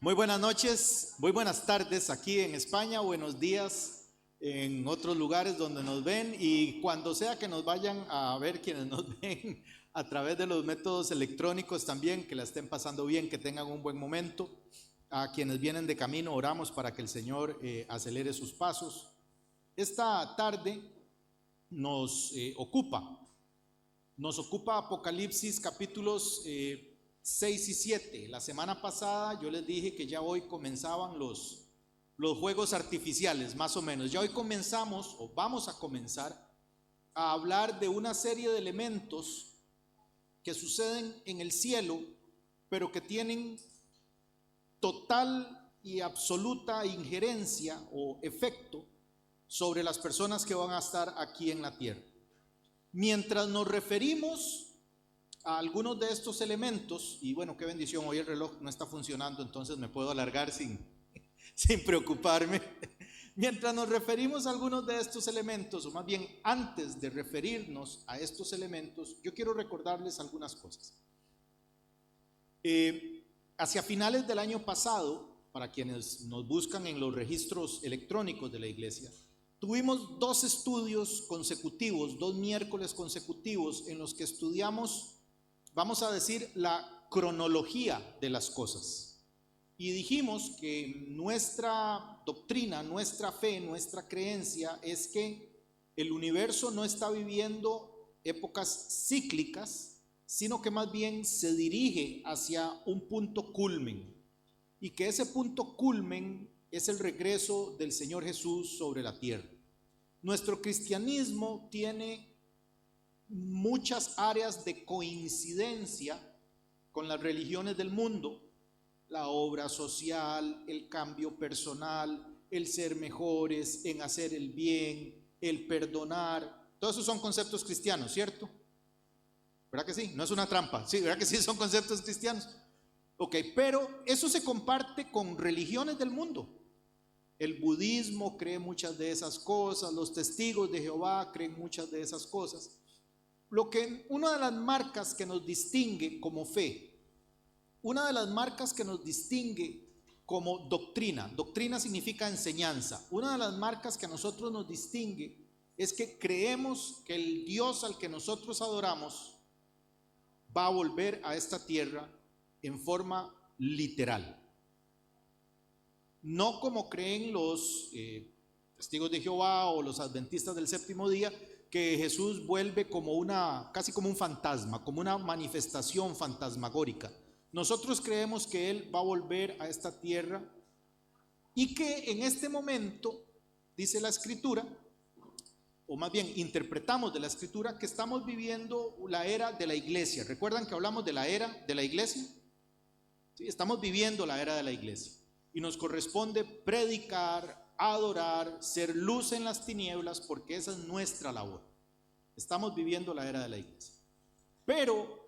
Muy buenas noches, muy buenas tardes aquí en España, buenos días en otros lugares donde nos ven y cuando sea que nos vayan a ver quienes nos ven a través de los métodos electrónicos también, que la estén pasando bien, que tengan un buen momento. A quienes vienen de camino oramos para que el Señor acelere sus pasos. Esta tarde nos ocupa Apocalipsis capítulos 6 y 7. La semana pasada yo les dije que ya hoy comenzaban los juegos artificiales, más o menos. Ya hoy comenzamos, o vamos a comenzar, a hablar de una serie de elementos que suceden en el cielo, pero que tienen total y absoluta injerencia o efecto sobre las personas que van a estar aquí en la tierra. Mientras nos referimos a algunos de estos elementos, y bueno, qué bendición, hoy el reloj no está funcionando, entonces me puedo alargar sin preocuparme. Mientras nos referimos a algunos de estos elementos, o más bien antes de referirnos a estos elementos, yo quiero recordarles algunas cosas. Hacia finales del año pasado, para quienes nos buscan en los registros electrónicos de la iglesia, tuvimos 2 estudios consecutivos, 2 miércoles consecutivos en los que estudiamos, vamos a decir, la cronología de las cosas. Y dijimos que nuestra doctrina, nuestra fe, nuestra creencia es que el universo no está viviendo épocas cíclicas, sino que más bien se dirige hacia un punto culmen. Y que ese punto culmen es el regreso del Señor Jesús sobre la tierra. Nuestro cristianismo tiene muchas áreas de coincidencia con las religiones del mundo: la obra social, el cambio personal, el ser mejores, en hacer el bien, el perdonar. Todos esos son conceptos cristianos, ¿cierto? ¿Verdad que sí? No es una trampa. Sí, ¿verdad que sí son conceptos cristianos? Ok, pero eso se comparte con religiones del mundo. El budismo cree muchas de esas cosas, los testigos de Jehová creen muchas de esas cosas. Una de las marcas que nos distingue como fe, una de las marcas que nos distingue como doctrina significa enseñanza, una de las marcas que a nosotros nos distingue es que creemos que el Dios al que nosotros adoramos va a volver a esta tierra en forma literal. No como creen los testigos de Jehová o los adventistas del séptimo día, que Jesús vuelve casi como un fantasma, como una manifestación fantasmagórica. Nosotros creemos que Él va a volver a esta tierra y que en este momento, dice la Escritura, o más bien interpretamos de la Escritura, que estamos viviendo la era de la iglesia. ¿Recuerdan que hablamos de la era de la iglesia? ¿Sí? Estamos viviendo la era de la iglesia y nos corresponde predicar, adorar, ser luz en las tinieblas, porque esa es nuestra labor. Estamos viviendo la era de la iglesia. Pero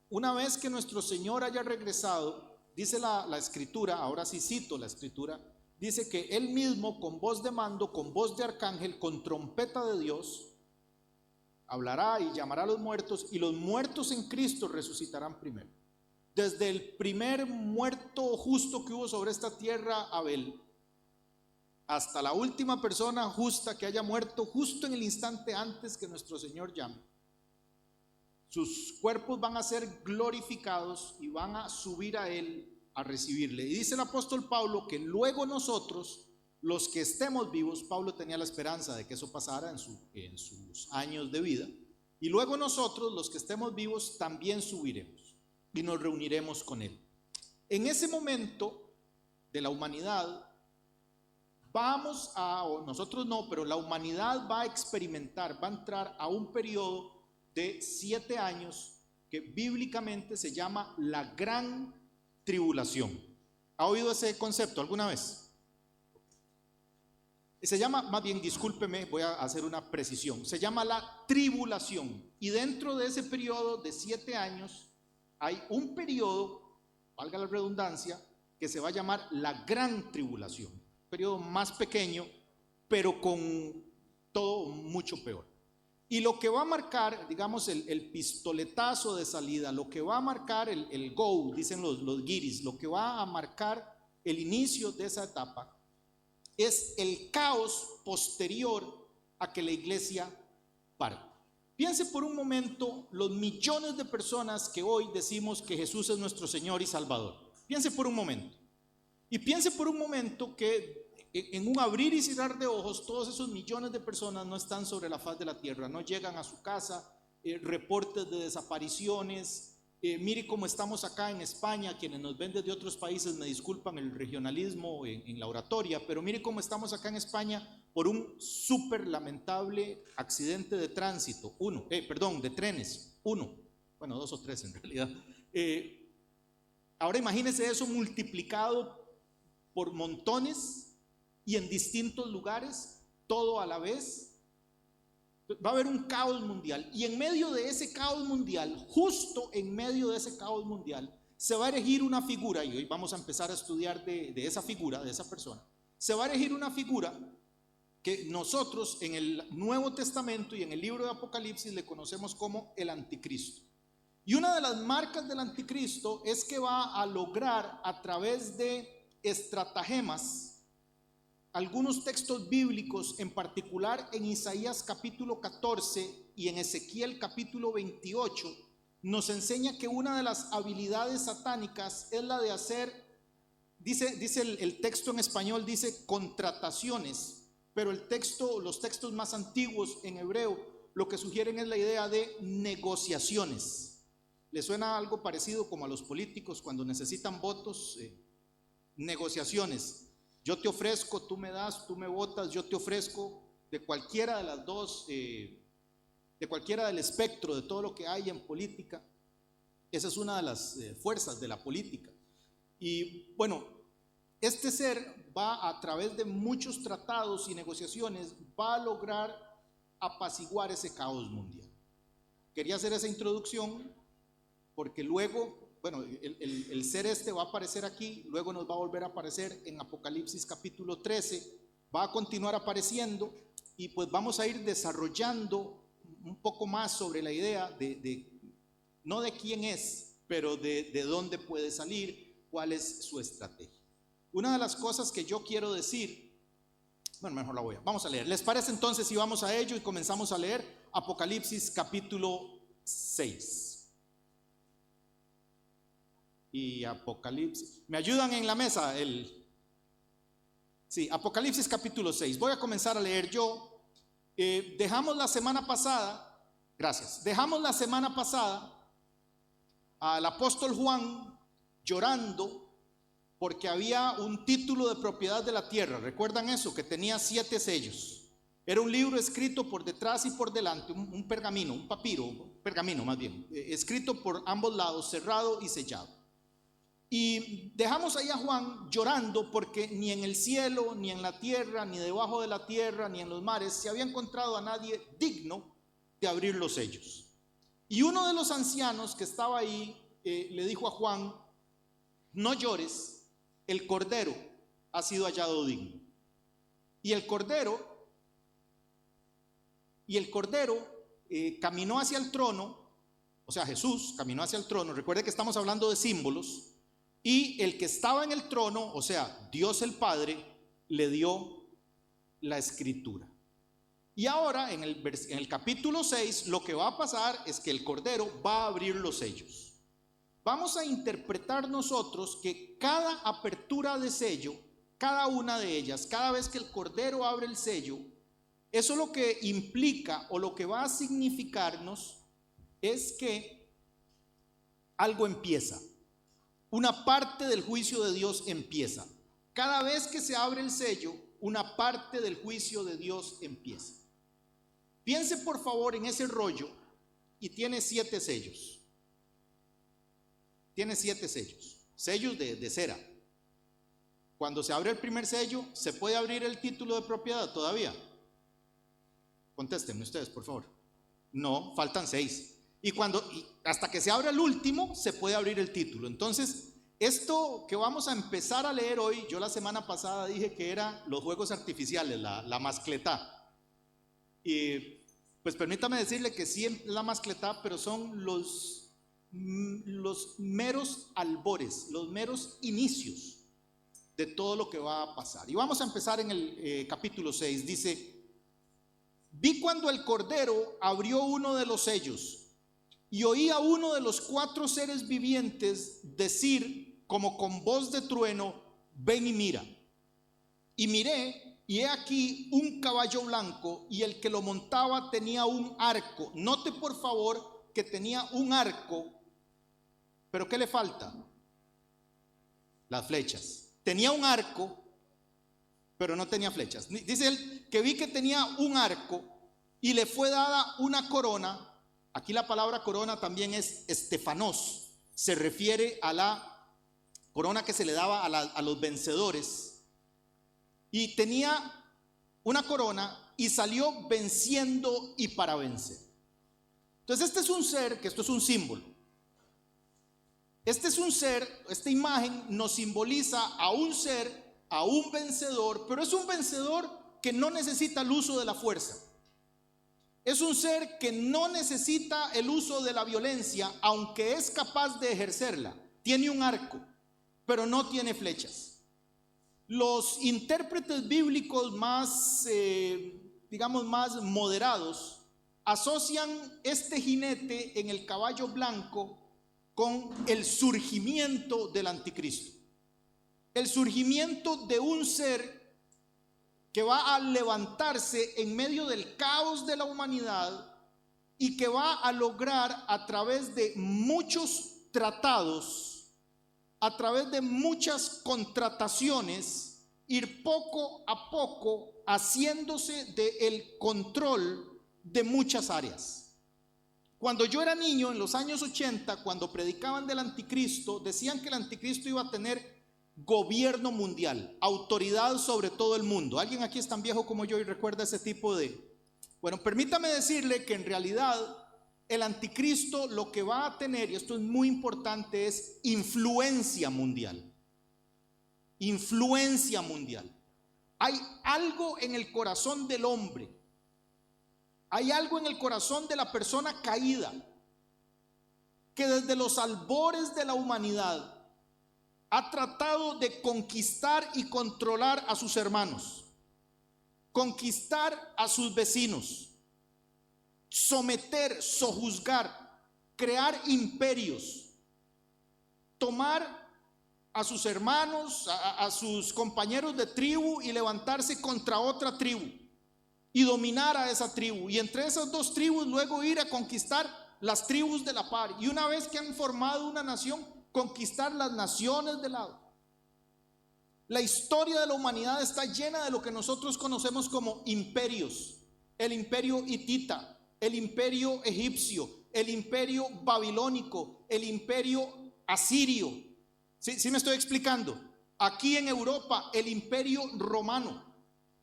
una vez que nuestro Señor haya regresado, dice la Escritura, ahora sí cito la Escritura, dice que Él mismo con voz de mando, con voz de arcángel, con trompeta de Dios, hablará y llamará a los muertos, y los muertos en Cristo resucitarán primero. Desde el primer muerto justo que hubo sobre esta tierra, Abel, hasta la última persona justa que haya muerto justo en el instante antes que nuestro Señor llame, sus cuerpos van a ser glorificados y van a subir a Él a recibirle. Y dice el apóstol Pablo que luego nosotros, los que estemos vivos, Pablo tenía la esperanza de que eso pasara en sus años de vida, y luego nosotros, los que estemos vivos, también subiremos y nos reuniremos con Él. En ese momento de la humanidad, o nosotros no, pero la humanidad va a experimentar, va a entrar a un periodo de 7 años que bíblicamente se llama la Gran Tribulación. ¿Ha oído ese concepto alguna vez? Se llama, más bien, discúlpeme, voy a hacer una precisión, se llama la tribulación, y dentro de ese periodo de 7 años hay un periodo, valga la redundancia, que se va a llamar la Gran Tribulación, un periodo más pequeño, pero con todo mucho peor. Y lo que va a marcar, digamos, el pistoletazo de salida, lo que va a marcar el go, dicen los guiris, lo que va a marcar el inicio de esa etapa, es el caos posterior a que la iglesia parte. Piense por un momento los millones de personas que hoy decimos que Jesús es nuestro Señor y Salvador. Piense por un momento. Y piense por un momento que en un abrir y cerrar de ojos, todos esos millones de personas no están sobre la faz de la tierra, no llegan a su casa, reportes de desapariciones. Mire cómo estamos acá en España, quienes nos ven desde otros países me disculpan el regionalismo en la oratoria, pero mire cómo estamos acá en España por un súper lamentable accidente de tránsito, de trenes, bueno, 2 o 3 en realidad. Ahora imagínese eso multiplicado por montones y en distintos lugares, todo a la vez. Va a haber un caos mundial, y en medio de ese caos mundial, justo en medio de ese caos mundial, se va a erigir una figura, y hoy vamos a empezar a estudiar de esa figura, de esa persona. Se va a erigir una figura que nosotros en el Nuevo Testamento y en el libro de Apocalipsis le conocemos como el anticristo. Y una de las marcas del anticristo es que va a lograr a través de estratagemas, algunos textos bíblicos, en particular en Isaías capítulo 14 y en Ezequiel capítulo 28, nos enseña que una de las habilidades satánicas es la de hacer, dice el texto en español, dice contrataciones, pero los textos más antiguos en hebreo lo que sugieren es la idea de negociaciones. ¿Le suena algo parecido como a los políticos cuando necesitan votos? Negociaciones. Yo te ofrezco, tú me das, tú me votas, yo te ofrezco, de cualquiera de las dos, de cualquiera del espectro de todo lo que hay en política. Esa es una de las fuerzas de la política. Y bueno, este ser va a través de muchos tratados y negociaciones, va a lograr apaciguar ese caos mundial. Quería hacer esa introducción porque luego, bueno, el ser este va a aparecer aquí, luego nos va a volver a aparecer en Apocalipsis capítulo 13, va a continuar apareciendo, y pues vamos a ir desarrollando un poco más sobre la idea no de quién es, pero de dónde puede salir, cuál es su estrategia. Una de las cosas que yo quiero decir, bueno, mejor vamos a leer. ¿Les parece entonces si vamos a ello y comenzamos a leer Apocalipsis capítulo 6? Y Apocalipsis, ¿me ayudan en la mesa? Sí, Apocalipsis capítulo 6. Voy a comenzar a leer yo. Dejamos la semana pasada al apóstol Juan llorando porque había un título de propiedad de la tierra. ¿Recuerdan eso? Que tenía 7 sellos. Era un libro escrito por detrás y por delante, un pergamino, un pergamino más bien, escrito por ambos lados, cerrado y sellado. Y dejamos ahí a Juan llorando porque ni en el cielo, ni en la tierra, ni debajo de la tierra, ni en los mares se había encontrado a nadie digno de abrir los sellos. Y uno de los ancianos que estaba ahí le dijo a Juan: no llores, el Cordero ha sido hallado digno. Y el Cordero caminó hacia el trono, o sea, Jesús caminó hacia el trono. Recuerde que estamos hablando de símbolos. Y el que estaba en el trono, o sea, Dios el Padre, le dio la escritura. Y ahora en el capítulo 6 lo que va a pasar es que el Cordero va a abrir los sellos. Vamos a interpretar nosotros que cada apertura de sello, cada una de ellas, cada vez que el Cordero abre el sello, eso lo que implica o lo que va a significarnos es que algo empieza. Una parte del juicio de Dios empieza. Cada vez que se abre el sello, una parte del juicio de Dios empieza. Piense por favor en ese rollo y tiene 7 sellos. Tiene 7 sellos. Sellos de cera. Cuando se abre el primer sello, ¿se puede abrir el título de propiedad todavía? Contéstenme ustedes, por favor. No, faltan 6. Y hasta que se abra el último, se puede abrir el título. Entonces, esto que vamos a empezar a leer hoy, yo la semana pasada dije que eran los juegos artificiales, la mascletá. Y pues permítame decirle que sí es la mascletá, pero son los meros albores, los meros inicios de todo lo que va a pasar. Y vamos a empezar en el capítulo 6. Dice: vi cuando el Cordero abrió uno de los sellos y oí a uno de los 4 seres vivientes decir como con voz de trueno: ven y mira. Y miré, y he aquí un caballo blanco, y el que lo montaba tenía un arco. Note por favor que tenía un arco, pero ¿qué le falta? Las flechas. Tenía un arco, pero no tenía flechas. Dice él que vi que tenía un arco y le fue dada una corona. Aquí la palabra corona también es estefanos. Se refiere a la corona que se le daba a los vencedores. Y tenía una corona y salió venciendo y para vencer. Entonces este es un ser, que esto es un símbolo. Este es un ser, esta imagen nos simboliza a un ser, a un vencedor, pero es un vencedor que no necesita el uso de la fuerza. Es un ser que no necesita el uso de la violencia, aunque es capaz de ejercerla. Tiene un arco, pero no tiene flechas. Los intérpretes bíblicos más, digamos, más moderados, asocian este jinete en el caballo blanco con el surgimiento del anticristo. El surgimiento de un ser que va a levantarse en medio del caos de la humanidad y que va a lograr a través de muchos tratados, a través de muchas contrataciones, ir poco a poco haciéndose del control de muchas áreas. Cuando yo era niño, en los años 80, cuando predicaban del anticristo, decían que el anticristo iba a tener gobierno mundial, autoridad sobre todo el mundo. ¿Alguien aquí es tan viejo como yo y recuerda ese tipo de...? Bueno, permítame decirle que en realidad el anticristo lo que va a tener, y esto es muy importante, es influencia mundial. Influencia mundial. Hay algo en el corazón del hombre. Hay algo en el corazón de la persona caída que desde los albores de la humanidad ha tratado de conquistar y controlar a sus hermanos, conquistar a sus vecinos, someter, sojuzgar, crear imperios, tomar a sus hermanos, a sus compañeros de tribu y levantarse contra otra tribu y dominar a esa tribu, y entre esas dos tribus luego ir a conquistar las tribus de la par, y una vez que han formado una nación, conquistar las naciones de lado. La historia de la humanidad está llena de lo que nosotros conocemos como imperios: el imperio hitita, el imperio egipcio, el imperio babilónico, el imperio asirio. ¿Sí me estoy explicando? Aquí en Europa, el imperio romano.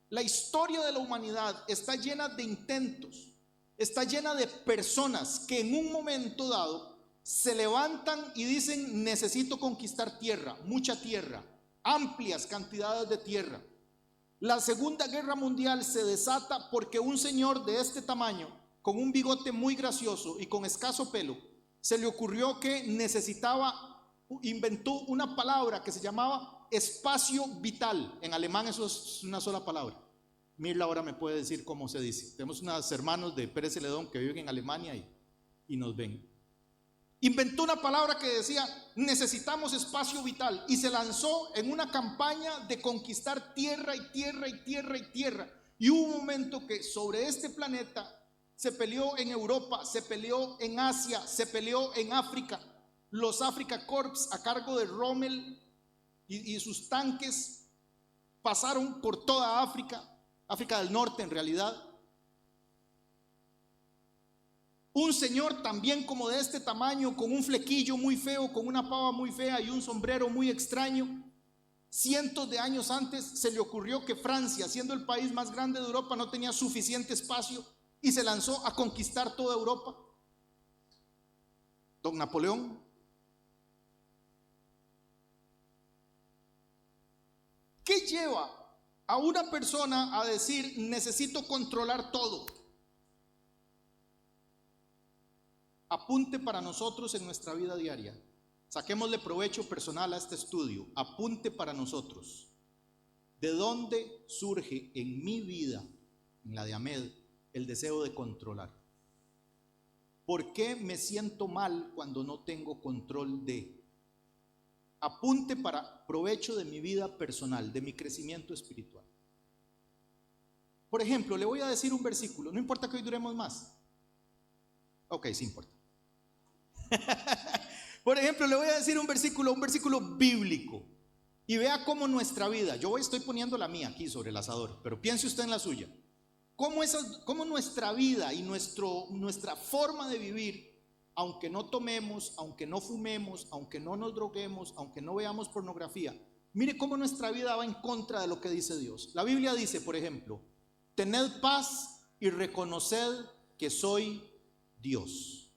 La historia de la humanidad está llena de intentos, está llena de personas que en un momento dado se levantan y dicen: necesito conquistar tierra, mucha tierra, amplias cantidades de tierra. La Segunda Guerra Mundial se desata porque un señor de este tamaño, con un bigote muy gracioso y con escaso pelo, se le ocurrió que inventó una palabra que se llamaba espacio vital. En alemán eso es una sola palabra. Mirla ahora me puede decir cómo se dice. Tenemos unos hermanos de Pérez Celedón que viven en Alemania y nos ven. Inventó una palabra que decía: necesitamos espacio vital, y se lanzó en una campaña de conquistar tierra y tierra y tierra y tierra. Y hubo un momento que sobre este planeta se peleó en Europa, se peleó en Asia, se peleó en África. Los Africa Corps a cargo de Rommel y sus tanques pasaron por toda África, África del Norte en realidad. Un señor también como de este tamaño, con un flequillo muy feo, con una pava muy fea y un sombrero muy extraño. Cientos de años antes se le ocurrió que Francia, siendo el país más grande de Europa, no tenía suficiente espacio y se lanzó a conquistar toda Europa. Don Napoleón. ¿Qué lleva a una persona a decir: necesito controlar todo? Apunte para nosotros en nuestra vida diaria: Saquémosle provecho personal a este estudio. Apunte para nosotros. ¿De dónde surge en mi vida, en la de Ahmed, el deseo de controlar? ¿Por qué me siento mal cuando no tengo control de? Apunte para provecho de mi vida personal, de mi crecimiento espiritual. Por ejemplo, le voy a decir un versículo. No importa que hoy duremos más. Ok, sí importa. Por ejemplo, le voy a decir un versículo bíblico. Y vea cómo nuestra vida, yo estoy poniendo la mía aquí sobre el asador, pero piense usted en la suya. Cómo nuestra vida y nuestra forma de vivir, aunque no tomemos, aunque no fumemos, aunque no nos droguemos, aunque no veamos pornografía, mire cómo nuestra vida va en contra de lo que dice Dios. La Biblia dice, por ejemplo, tened paz y reconoced que soy Dios.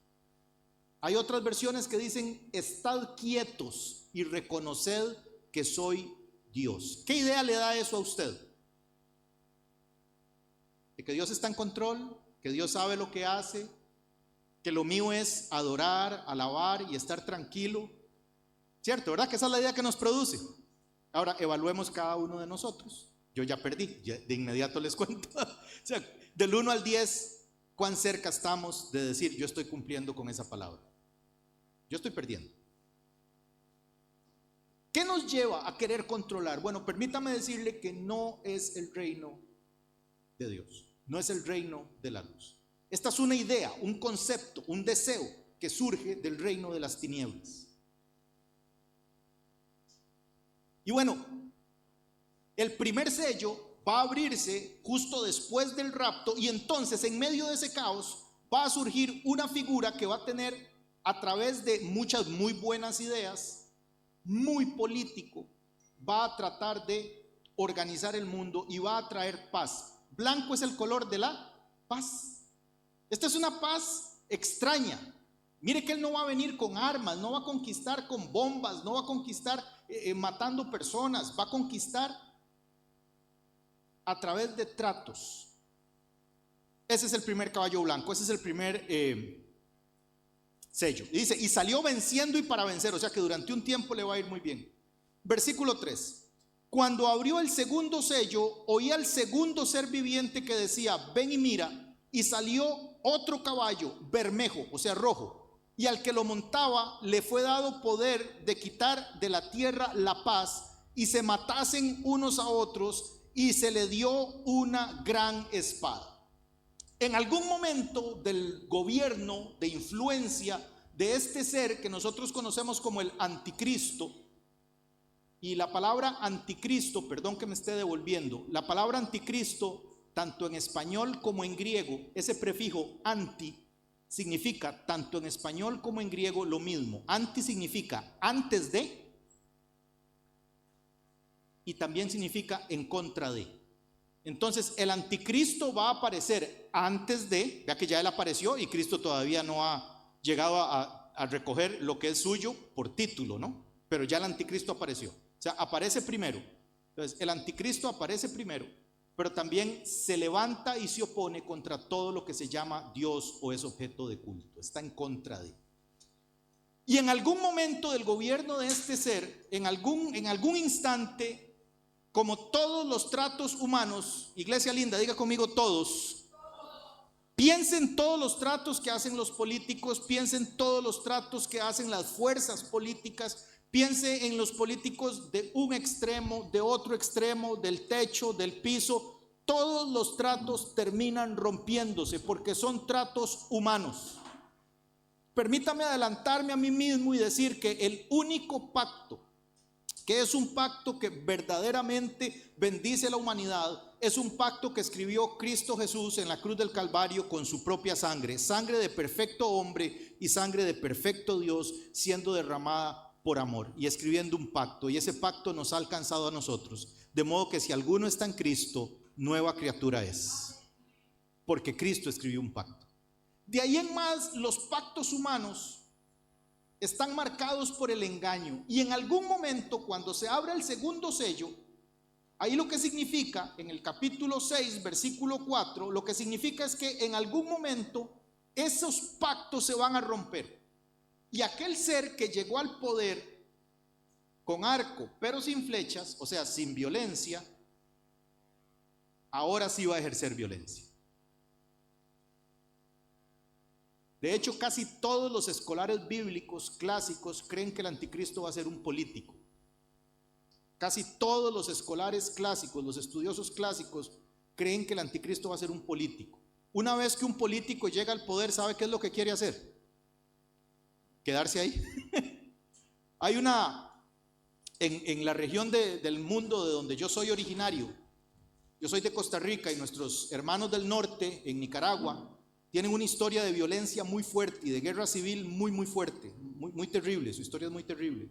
Hay otras versiones que dicen, estad quietos y reconoced que soy Dios. ¿Qué idea le da eso a usted? De que Dios está en control, que Dios sabe lo que hace, que lo mío es adorar, alabar y estar tranquilo. ¿Cierto? ¿Verdad? Que esa es la idea que nos produce. Ahora evaluemos cada uno de nosotros. Yo ya perdí, de inmediato les cuento. O sea, del 1 al 10, ¿cuán cerca estamos de decir yo estoy cumpliendo con esa palabra? Yo estoy perdiendo. ¿Qué nos lleva a querer controlar? Bueno, permítame decirle que no es el reino de Dios, no es el reino de la luz. Esta es una idea, un concepto, un deseo que surge del reino de las tinieblas. Y bueno, el primer sello va a abrirse justo después del rapto, y entonces en medio de ese caos va a surgir una figura que va a tener, a través de muchas muy buenas ideas, muy político, va a tratar de organizar el mundo y va a traer paz. Blanco es el color de la paz. Esta es una paz extraña. Mire que él no va a venir con armas, no va a conquistar con bombas, no va a conquistar matando personas, va a conquistar a través de tratos. Ese es el primer caballo blanco, ese es el primer sello. Y dice, y salió venciendo y para vencer, o sea que durante un tiempo le va a ir muy bien. Versículo 3. Cuando abrió el segundo sello, oí al segundo ser viviente que decía, ven y mira, y salió otro caballo, bermejo, o sea rojo, y al que lo montaba le fue dado poder de quitar de la tierra la paz, y se matasen unos a otros, y se le dio una gran espada. En algún momento del gobierno, de influencia de este ser que nosotros conocemos como el anticristo, y la palabra anticristo, perdón que me esté devolviendo, la palabra anticristo, tanto en español como en griego, ese prefijo anti significa tanto en español como en griego lo mismo. Anti significa antes de, y también significa en contra de. Entonces el anticristo va a aparecer antes de, vea que ya él apareció y Cristo todavía no ha llegado a recoger lo que es suyo por título, ¿no? Pero ya el anticristo apareció, o sea, aparece primero. Entonces el anticristo aparece primero, pero también se levanta y se opone contra todo lo que se llama Dios o es objeto de culto, está en contra de. Y en algún momento del gobierno de este ser, en algún instante, como todos los tratos humanos, iglesia linda, diga conmigo todos. Piensen todos los tratos que hacen los políticos, piensen todos los tratos que hacen las fuerzas políticas, piense en los políticos de un extremo, de otro extremo, del techo, del piso. Todos los tratos terminan rompiéndose porque son tratos humanos. Permítame adelantarme a mí mismo y decir que el único pacto que es un pacto que verdaderamente bendice a la humanidad, es un pacto que escribió Cristo Jesús en la cruz del Calvario con su propia sangre, sangre de perfecto hombre y sangre de perfecto Dios, siendo derramada por amor y escribiendo un pacto, y ese pacto nos ha alcanzado a nosotros, de modo que si alguno está en Cristo, nueva criatura es, porque Cristo escribió un pacto. De ahí en más, los pactos humanos están marcados por el engaño, y en algún momento cuando se abre el segundo sello, ahí lo que significa, en el capítulo 6 versículo 4, lo que significa es que en algún momento esos pactos se van a romper. Y aquel ser que llegó al poder con arco, pero sin flechas, o sea, sin violencia, ahora sí va a ejercer violencia. De hecho, casi todos los escolares bíblicos clásicos creen que el anticristo va a ser un político. Casi todos los escolares clásicos, los estudiosos clásicos, creen que el anticristo va a ser un político. Una vez que un político llega al poder, ¿sabe qué es lo que quiere hacer? Quedarse ahí. Hay en la región del mundo de donde yo soy originario, yo soy de Costa Rica y nuestros hermanos del norte, en Nicaragua, tienen una historia de violencia muy fuerte y de guerra civil muy, muy fuerte, muy terrible, su historia es muy terrible.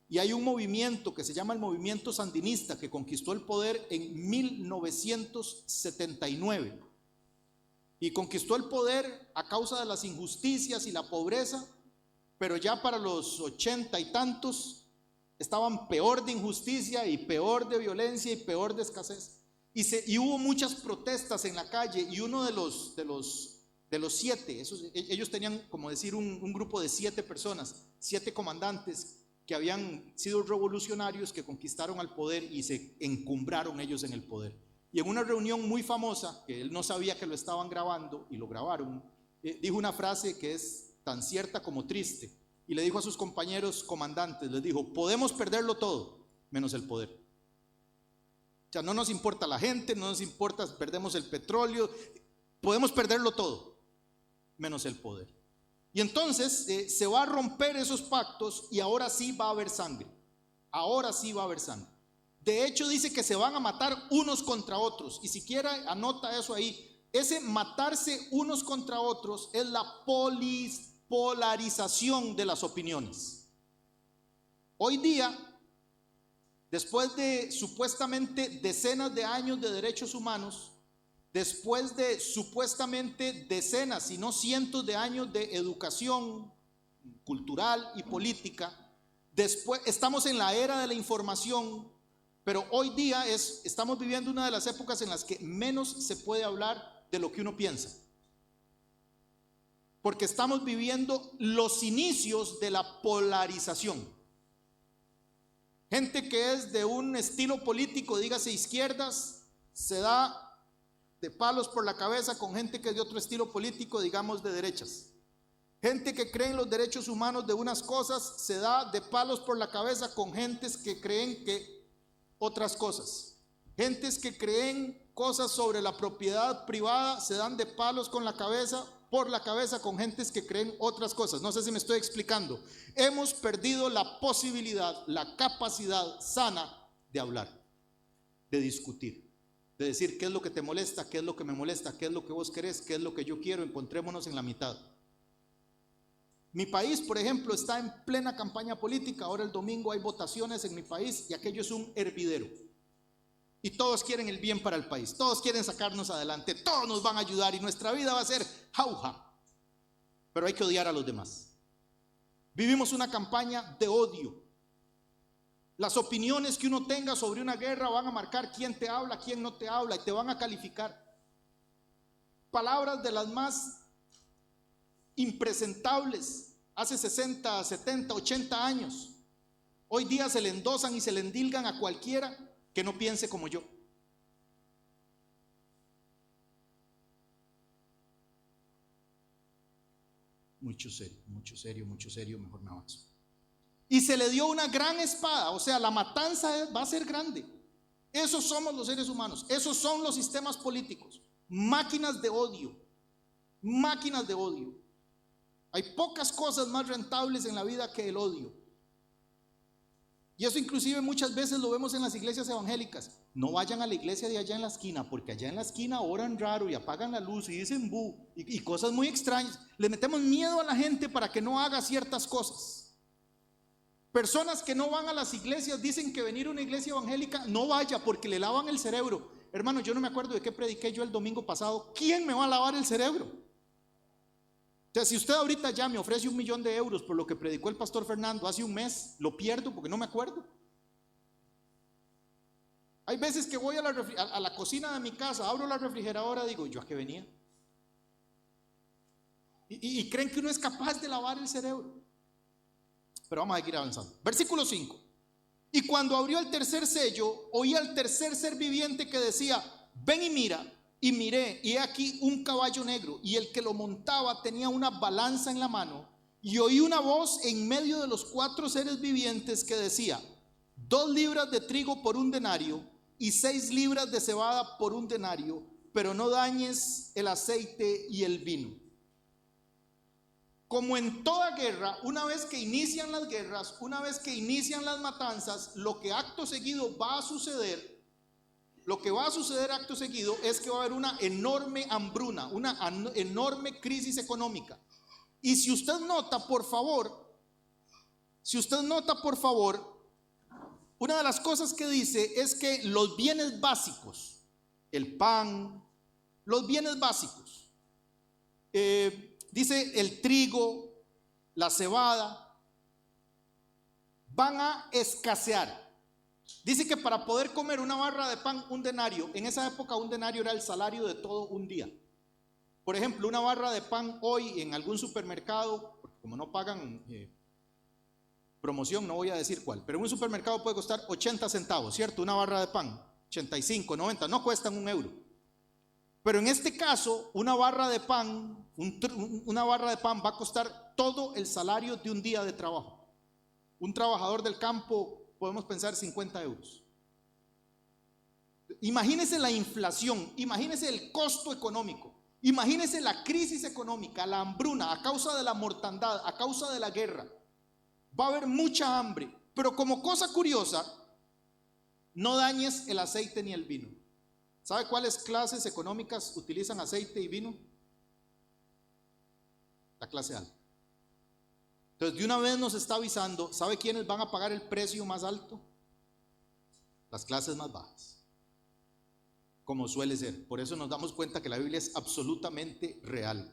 Y hay un movimiento que se llama el movimiento sandinista que conquistó el poder en 1979. Y conquistó el poder a causa de las injusticias y la pobreza, pero ya para los 80 y tantos estaban peor de injusticia y peor de violencia y peor de escasez. Y hubo muchas protestas en la calle y uno de los 7, ellos tenían como decir un grupo de 7 personas, 7 comandantes que habían sido revolucionarios que conquistaron al poder y se encumbraron ellos en el poder. Y en una reunión muy famosa, que él no sabía que lo estaban grabando y lo grabaron, dijo una frase que es tan cierta como triste y le dijo a sus compañeros comandantes, les dijo: podemos perderlo todo menos el poder. O sea, no nos importa la gente, no nos importa, perdemos el petróleo, podemos perderlo todo menos el poder. Y entonces se va a romper esos pactos y ahora sí va a haber sangre. Ahora sí va a haber sangre. De hecho dice que se van a matar unos contra otros. Y si quiere anota eso ahí. Ese matarse unos contra otros es la polarización de las opiniones. Hoy día, después de supuestamente decenas de años de derechos humanos, después de supuestamente decenas, si no cientos de años de educación cultural y política, después estamos en la era de la información, pero hoy día estamos viviendo una de las épocas en las que menos se puede hablar de lo que uno piensa, porque estamos viviendo los inicios de la polarización. Gente que es de un estilo político, dígase izquierdas, se da de palos por la cabeza con gente que es de otro estilo político, digamos de derechas. Gente que cree en los derechos humanos de unas cosas se da de palos por la cabeza con gentes que creen que otras cosas. Gentes que creen cosas sobre la propiedad privada se dan de palos por la cabeza con gentes que creen otras cosas. No sé si me estoy explicando. Hemos perdido la posibilidad, la capacidad sana de hablar, de discutir, de decir qué es lo que te molesta, qué es lo que me molesta, qué es lo que vos querés, qué es lo que yo quiero, encontrémonos en la mitad. Mi país, por ejemplo, está en plena campaña política. Ahora el domingo hay votaciones en mi país y aquello es un hervidero. Y todos quieren el bien para el país, todos quieren sacarnos adelante, todos nos van a ayudar y nuestra vida va a ser jauja. Pero hay que odiar a los demás. Vivimos una campaña de odio. Las opiniones que uno tenga sobre una guerra van a marcar quién te habla, quién no te habla y te van a calificar. Palabras de las más impresentables hace 60, 70, 80 años. Hoy día se le endosan y se le endilgan a cualquiera que no piense como yo. Mucho serio, mejor me avanzo. Y se le dio una gran espada, o sea, la matanza va a ser grande. Esos somos los seres humanos, esos son los sistemas políticos, máquinas de odio, máquinas de odio. Hay pocas cosas más rentables en la vida que el odio. Y eso inclusive muchas veces lo vemos en las iglesias evangélicas. No vayan a la iglesia de allá en la esquina, porque allá en la esquina oran raro y apagan la luz y dicen bu y cosas muy extrañas. Le metemos miedo a la gente para que no haga ciertas cosas. Personas que no van a las iglesias dicen que venir a una iglesia evangélica no vaya porque le lavan el cerebro. Hermano, yo no me acuerdo de qué prediqué yo el domingo pasado. ¿Quién me va a lavar el cerebro? O sea, si usted ahorita ya me ofrece 1 millón de euros por lo que predicó el pastor Fernando hace un mes, lo pierdo porque no me acuerdo. Hay veces que voy a la cocina de mi casa, abro la refrigeradora, digo, ¿yo a qué venía? Y creen que uno es capaz de lavar el cerebro. pero vamos a seguir avanzando. Versículo 5. Y cuando abrió el tercer sello, oí al tercer ser viviente que decía: ven y mira. Y miré, y he aquí un caballo negro, y el que lo montaba tenía una balanza en la mano. Y oí una voz en medio de los 4 seres vivientes que decía: 2 libras de trigo por 1 denario, y 6 libras de cebada por 1 denario, pero no dañes el aceite y el vino. Como en toda guerra, una vez que inician las guerras, una vez que inician las matanzas, lo que acto seguido va a suceder, acto seguido, es que va a haber una enorme hambruna, una enorme crisis económica. Y si usted nota, por favor, una de las cosas que dice es que los bienes básicos, el pan, los bienes básicos, dice el trigo, la cebada, van a escasear. Dice que para poder comer una barra de pan, 1 denario, en esa época 1 denario era el salario de todo un día. Por ejemplo, una barra de pan hoy en algún supermercado, porque como no pagan promoción, no voy a decir cuál, pero en un supermercado puede costar 80 centavos, ¿cierto? Una barra de pan, 85, 90, no cuestan 1 euro. Pero en este caso, una barra de pan va a costar todo el salario de un día de trabajo. Un trabajador del campo, podemos pensar 50 euros. Imagínese la inflación, imagínese el costo económico, imagínese la crisis económica, la hambruna a causa de la mortandad, a causa de la guerra. Va a haber mucha hambre, pero como cosa curiosa, no dañes el aceite ni el vino. ¿Sabe cuáles clases económicas utilizan aceite y vino? La clase alta. Entonces, de una vez nos está avisando, ¿sabe quiénes van a pagar el precio más alto? Las clases más bajas, como suele ser. Por eso nos damos cuenta que la Biblia es absolutamente real.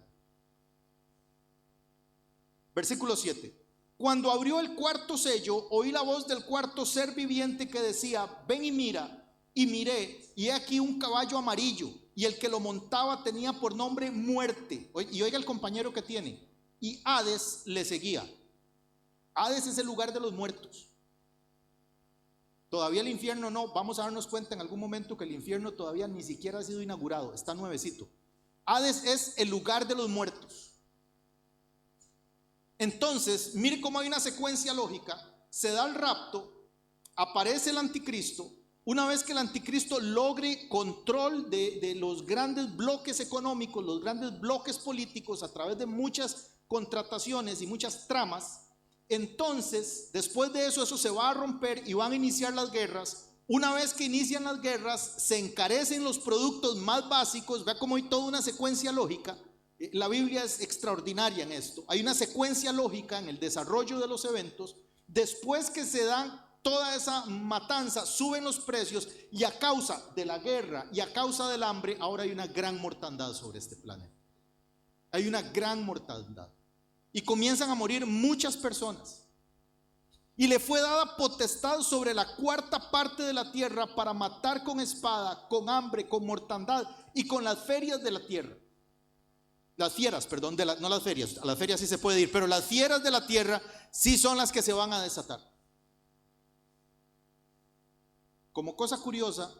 Versículo 7. Cuando abrió el 4º sello, oí la voz del 4º ser viviente que decía: ven y mira. Y miré, y he aquí un caballo amarillo, y el que lo montaba tenía por nombre Muerte. Y oiga el compañero que tiene. Y Hades le seguía. Hades es el lugar de los muertos. Todavía el infierno no, vamos a darnos cuenta en algún momento que el infierno todavía ni siquiera ha sido inaugurado, está nuevecito. Hades es el lugar de los muertos. Entonces, mire cómo hay una secuencia lógica. Se da el rapto, aparece el anticristo. Una vez que el anticristo logre control de los grandes bloques económicos, los grandes bloques políticos a través de muchas contrataciones y muchas tramas, entonces después de eso se va a romper y van a iniciar las guerras. Una vez que inician las guerras, se encarecen los productos más básicos. Vea cómo hay toda una secuencia lógica. La Biblia es extraordinaria en esto. Hay una secuencia lógica en el desarrollo de los eventos. Después que se dan toda esa matanza, suben los precios, y a causa de la guerra y a causa del hambre, ahora hay una gran mortandad sobre este planeta. Hay una gran mortandad. Y comienzan a morir muchas personas. Y le fue dada potestad sobre la 4ª parte de la tierra para matar con espada, con hambre, con mortandad y con las ferias de la tierra. Las fieras, perdón, no las ferias, a las ferias sí se puede ir, pero las fieras de la tierra sí son las que se van a desatar. Como cosa curiosa,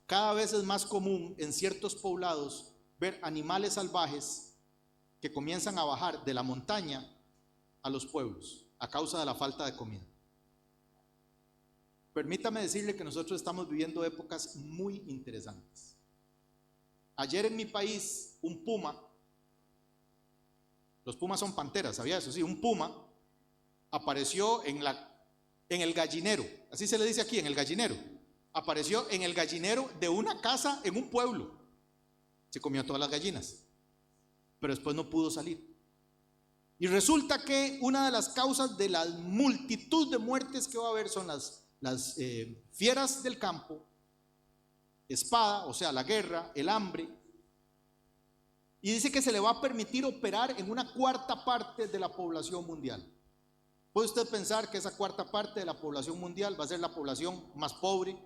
cada vez es más común en ciertos poblados ver animales salvajes que comienzan a bajar de la montaña a los pueblos a causa de la falta de comida. Permítame decirle que nosotros estamos viviendo épocas muy interesantes. Ayer en mi país, un puma, los pumas son panteras, ¿sabía eso? Sí, un puma apareció en el gallinero, así se le dice aquí, en el gallinero. Apareció en el gallinero de una casa en un pueblo. Se comió todas las gallinas, pero después no pudo salir. Y resulta que una de las causas de la multitud de muertes que va a haber son las fieras del campo, espada, o sea, la guerra, el hambre. Y dice que se le va a permitir operar en una 4ª parte de la población mundial. ¿Puede usted pensar que esa 4ª parte de la población mundial va a ser la población más pobre?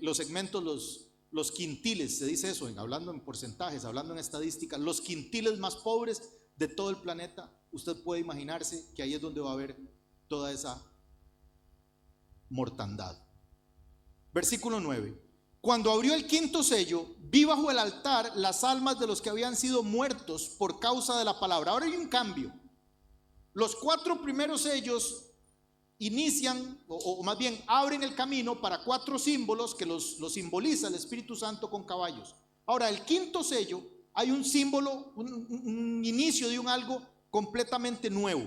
Los segmentos, los quintiles, se dice eso, hablando en porcentajes, hablando en estadísticas, los quintiles más pobres de todo el planeta usted puede imaginarse que ahí es donde va a haber toda esa mortandad. Versículo 9. Cuando abrió el quinto sello, vi bajo el altar las almas de los que habían sido muertos por causa de la palabra. Ahora hay un cambio. Los 4 primeros sellos inician, o más bien abren el camino para 4 símbolos que los simboliza el Espíritu Santo con caballos. Ahora el quinto sello, hay un símbolo, un inicio de un algo completamente nuevo,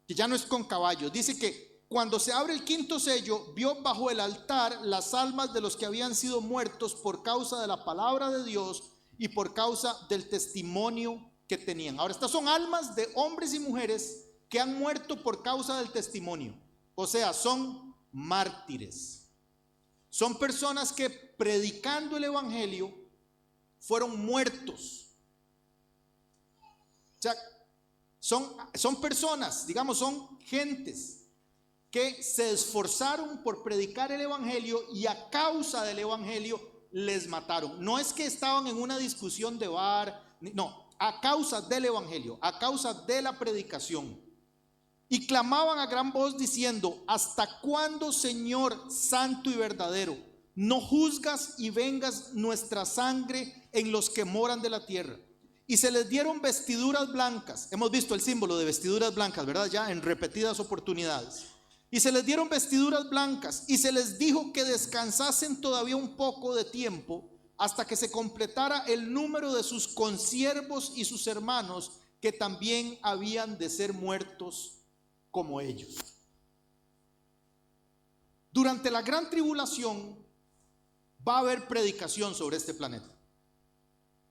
que ya no es con caballos. Dice que cuando se abre el quinto sello, vio bajo el altar las almas de los que habían sido muertos por causa de la palabra de Dios y por causa del testimonio que tenían. Ahora, estas son almas de hombres y mujeres que han muerto por causa del testimonio. O sea, son mártires. Son personas que predicando el evangelio fueron muertos. O sea, son personas, digamos, son gentes que se esforzaron por predicar el evangelio y a causa del evangelio les mataron. No es que estaban en una discusión de bar, no, a causa del evangelio, a causa de la predicación. Y clamaban a gran voz diciendo: ¿hasta cuándo, Señor santo y verdadero, no juzgas y vengas nuestra sangre en los que moran de la tierra? Y se les dieron vestiduras blancas. Hemos visto el símbolo de vestiduras blancas, ¿verdad? Ya en repetidas oportunidades. Y se les dieron vestiduras blancas y se les dijo que descansasen todavía un poco de tiempo hasta que se completara el número de sus consiervos y sus hermanos que también habían de ser muertos como ellos. Durante la gran tribulación va a haber predicación sobre este planeta.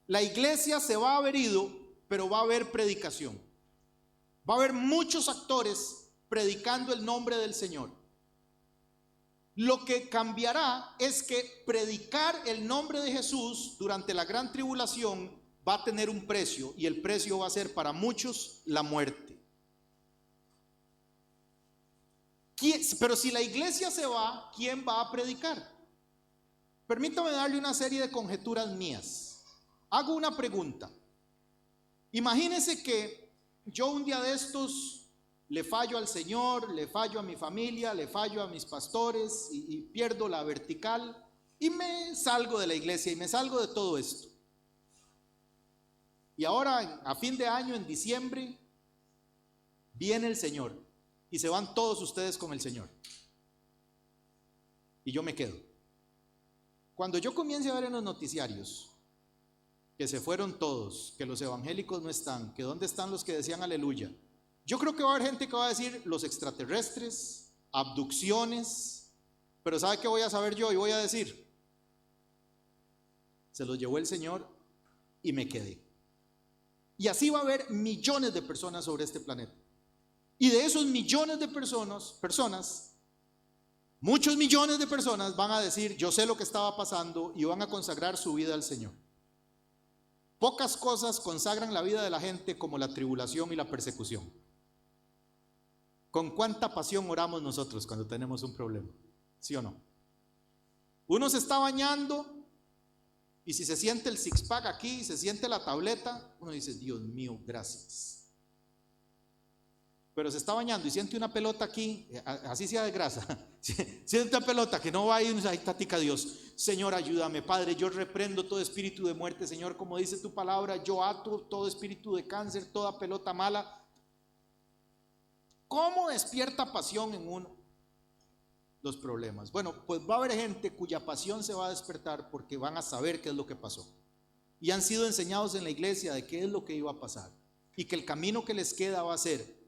La iglesia se va a haber ido, pero va a haber predicación. Va a haber muchos actores predicando el nombre del Señor. Lo que cambiará es que predicar el nombre de Jesús durante la gran tribulación va a tener un precio, y el precio va a ser para muchos la muerte. Pero si la iglesia se va, ¿quién va a predicar? Permítame darle una serie de conjeturas mías. Hago una pregunta. Imagínense que yo un día de estos le fallo al Señor, le fallo a mi familia, le fallo a mis pastores y pierdo la vertical y me salgo de la iglesia y me salgo de todo esto. Y ahora a fin de año, en diciembre, viene el Señor y se van todos ustedes con el Señor. Y yo me quedo. Cuando yo comience a ver en los noticiarios que se fueron todos, que los evangélicos no están, que dónde están los que decían aleluya, yo creo que va a haber gente que va a decir los extraterrestres, abducciones, pero ¿sabe qué voy a saber yo? Y voy a decir: se los llevó el Señor y me quedé. Y así va a haber millones de personas sobre este planeta. Y de esos millones de personas, muchos millones de personas van a decir: yo sé lo que estaba pasando, y van a consagrar su vida al Señor. Pocas cosas consagran la vida de la gente como la tribulación y la persecución. ¿Con cuánta pasión oramos nosotros cuando tenemos un problema? ¿Sí o no? Uno se está bañando y si se siente el six pack aquí, se siente la tableta, uno dice: Dios mío, gracias. Pero se está bañando y siente una pelota aquí, así sea de grasa, siente una pelota que no va a ir, ahí tatica Dios: Señor, ayúdame, Padre, yo reprendo todo espíritu de muerte, Señor, como dice tu palabra, yo ato todo espíritu de cáncer, toda pelota mala. ¿Cómo despierta pasión en uno los problemas? Bueno, pues va a haber gente cuya pasión se va a despertar porque van a saber qué es lo que pasó y han sido enseñados en la iglesia de qué es lo que iba a pasar, y que el camino que les queda va a ser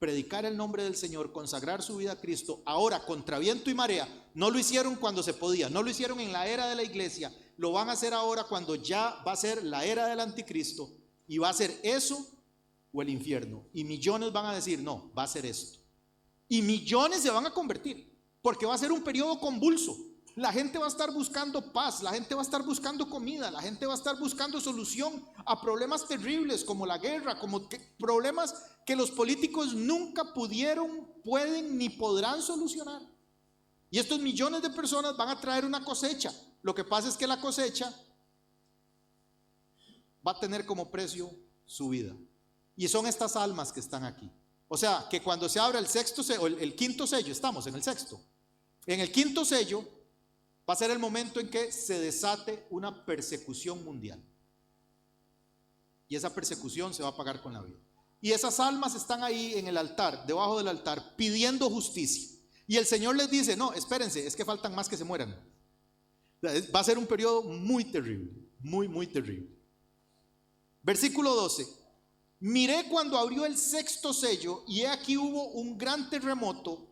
predicar el nombre del Señor, consagrar su vida a Cristo, ahora contra viento y marea. No lo hicieron cuando se podía, no lo hicieron en la era de la iglesia, lo van a hacer ahora cuando ya va a ser la era del anticristo, y va a ser eso o el infierno. Y millones van a decir: no, va a ser esto. Y millones se van a convertir, porque va a ser un periodo convulso. La gente va a estar buscando paz, la gente va a estar buscando comida, la gente va a estar buscando solución a problemas terribles como la guerra, como problemas que los políticos nunca pudieron, pueden ni podrán solucionar. Y estos millones de personas van a traer una cosecha. Lo que pasa es que la cosecha va a tener como precio su vida. Y son estas almas que están aquí. O sea, que cuando se abra el sexto sello, el quinto sello, estamos en el sexto. En el quinto sello va a ser el momento en que se desate una persecución mundial. Y esa persecución se va a pagar con la vida. Y esas almas están ahí en el altar, debajo del altar, pidiendo justicia. Y el Señor les dice, no, espérense, es que faltan más que se mueran. Va a ser un periodo muy terrible, muy, muy terrible. Versículo 12. Miré cuando abrió el sexto sello, y he aquí hubo un gran terremoto,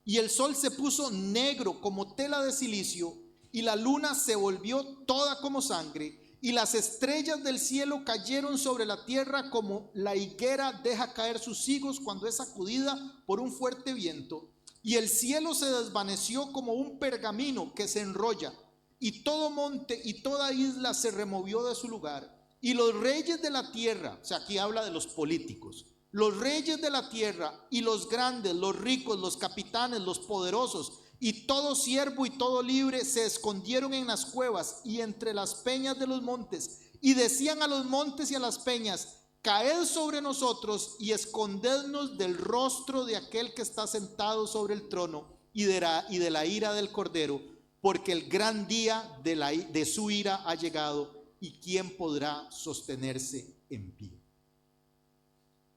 y el sol se puso negro como tela de silicio, y la luna se volvió toda como sangre, y las estrellas del cielo cayeron sobre la tierra como la higuera deja caer sus higos cuando es sacudida por un fuerte viento, y el cielo se desvaneció como un pergamino que se enrolla, y todo monte y toda isla se removió de su lugar, y los reyes de la tierra, o sea, aquí habla de los políticos, los reyes de la tierra y los grandes, los ricos, los capitanes, los poderosos, y todo siervo y todo libre se escondieron en las cuevas y entre las peñas de los montes, y decían a los montes y a las peñas, caed sobre nosotros y escondednos del rostro de aquel que está sentado sobre el trono y de la ira del Cordero, porque el gran día de su ira ha llegado, y quién podrá sostenerse en pie.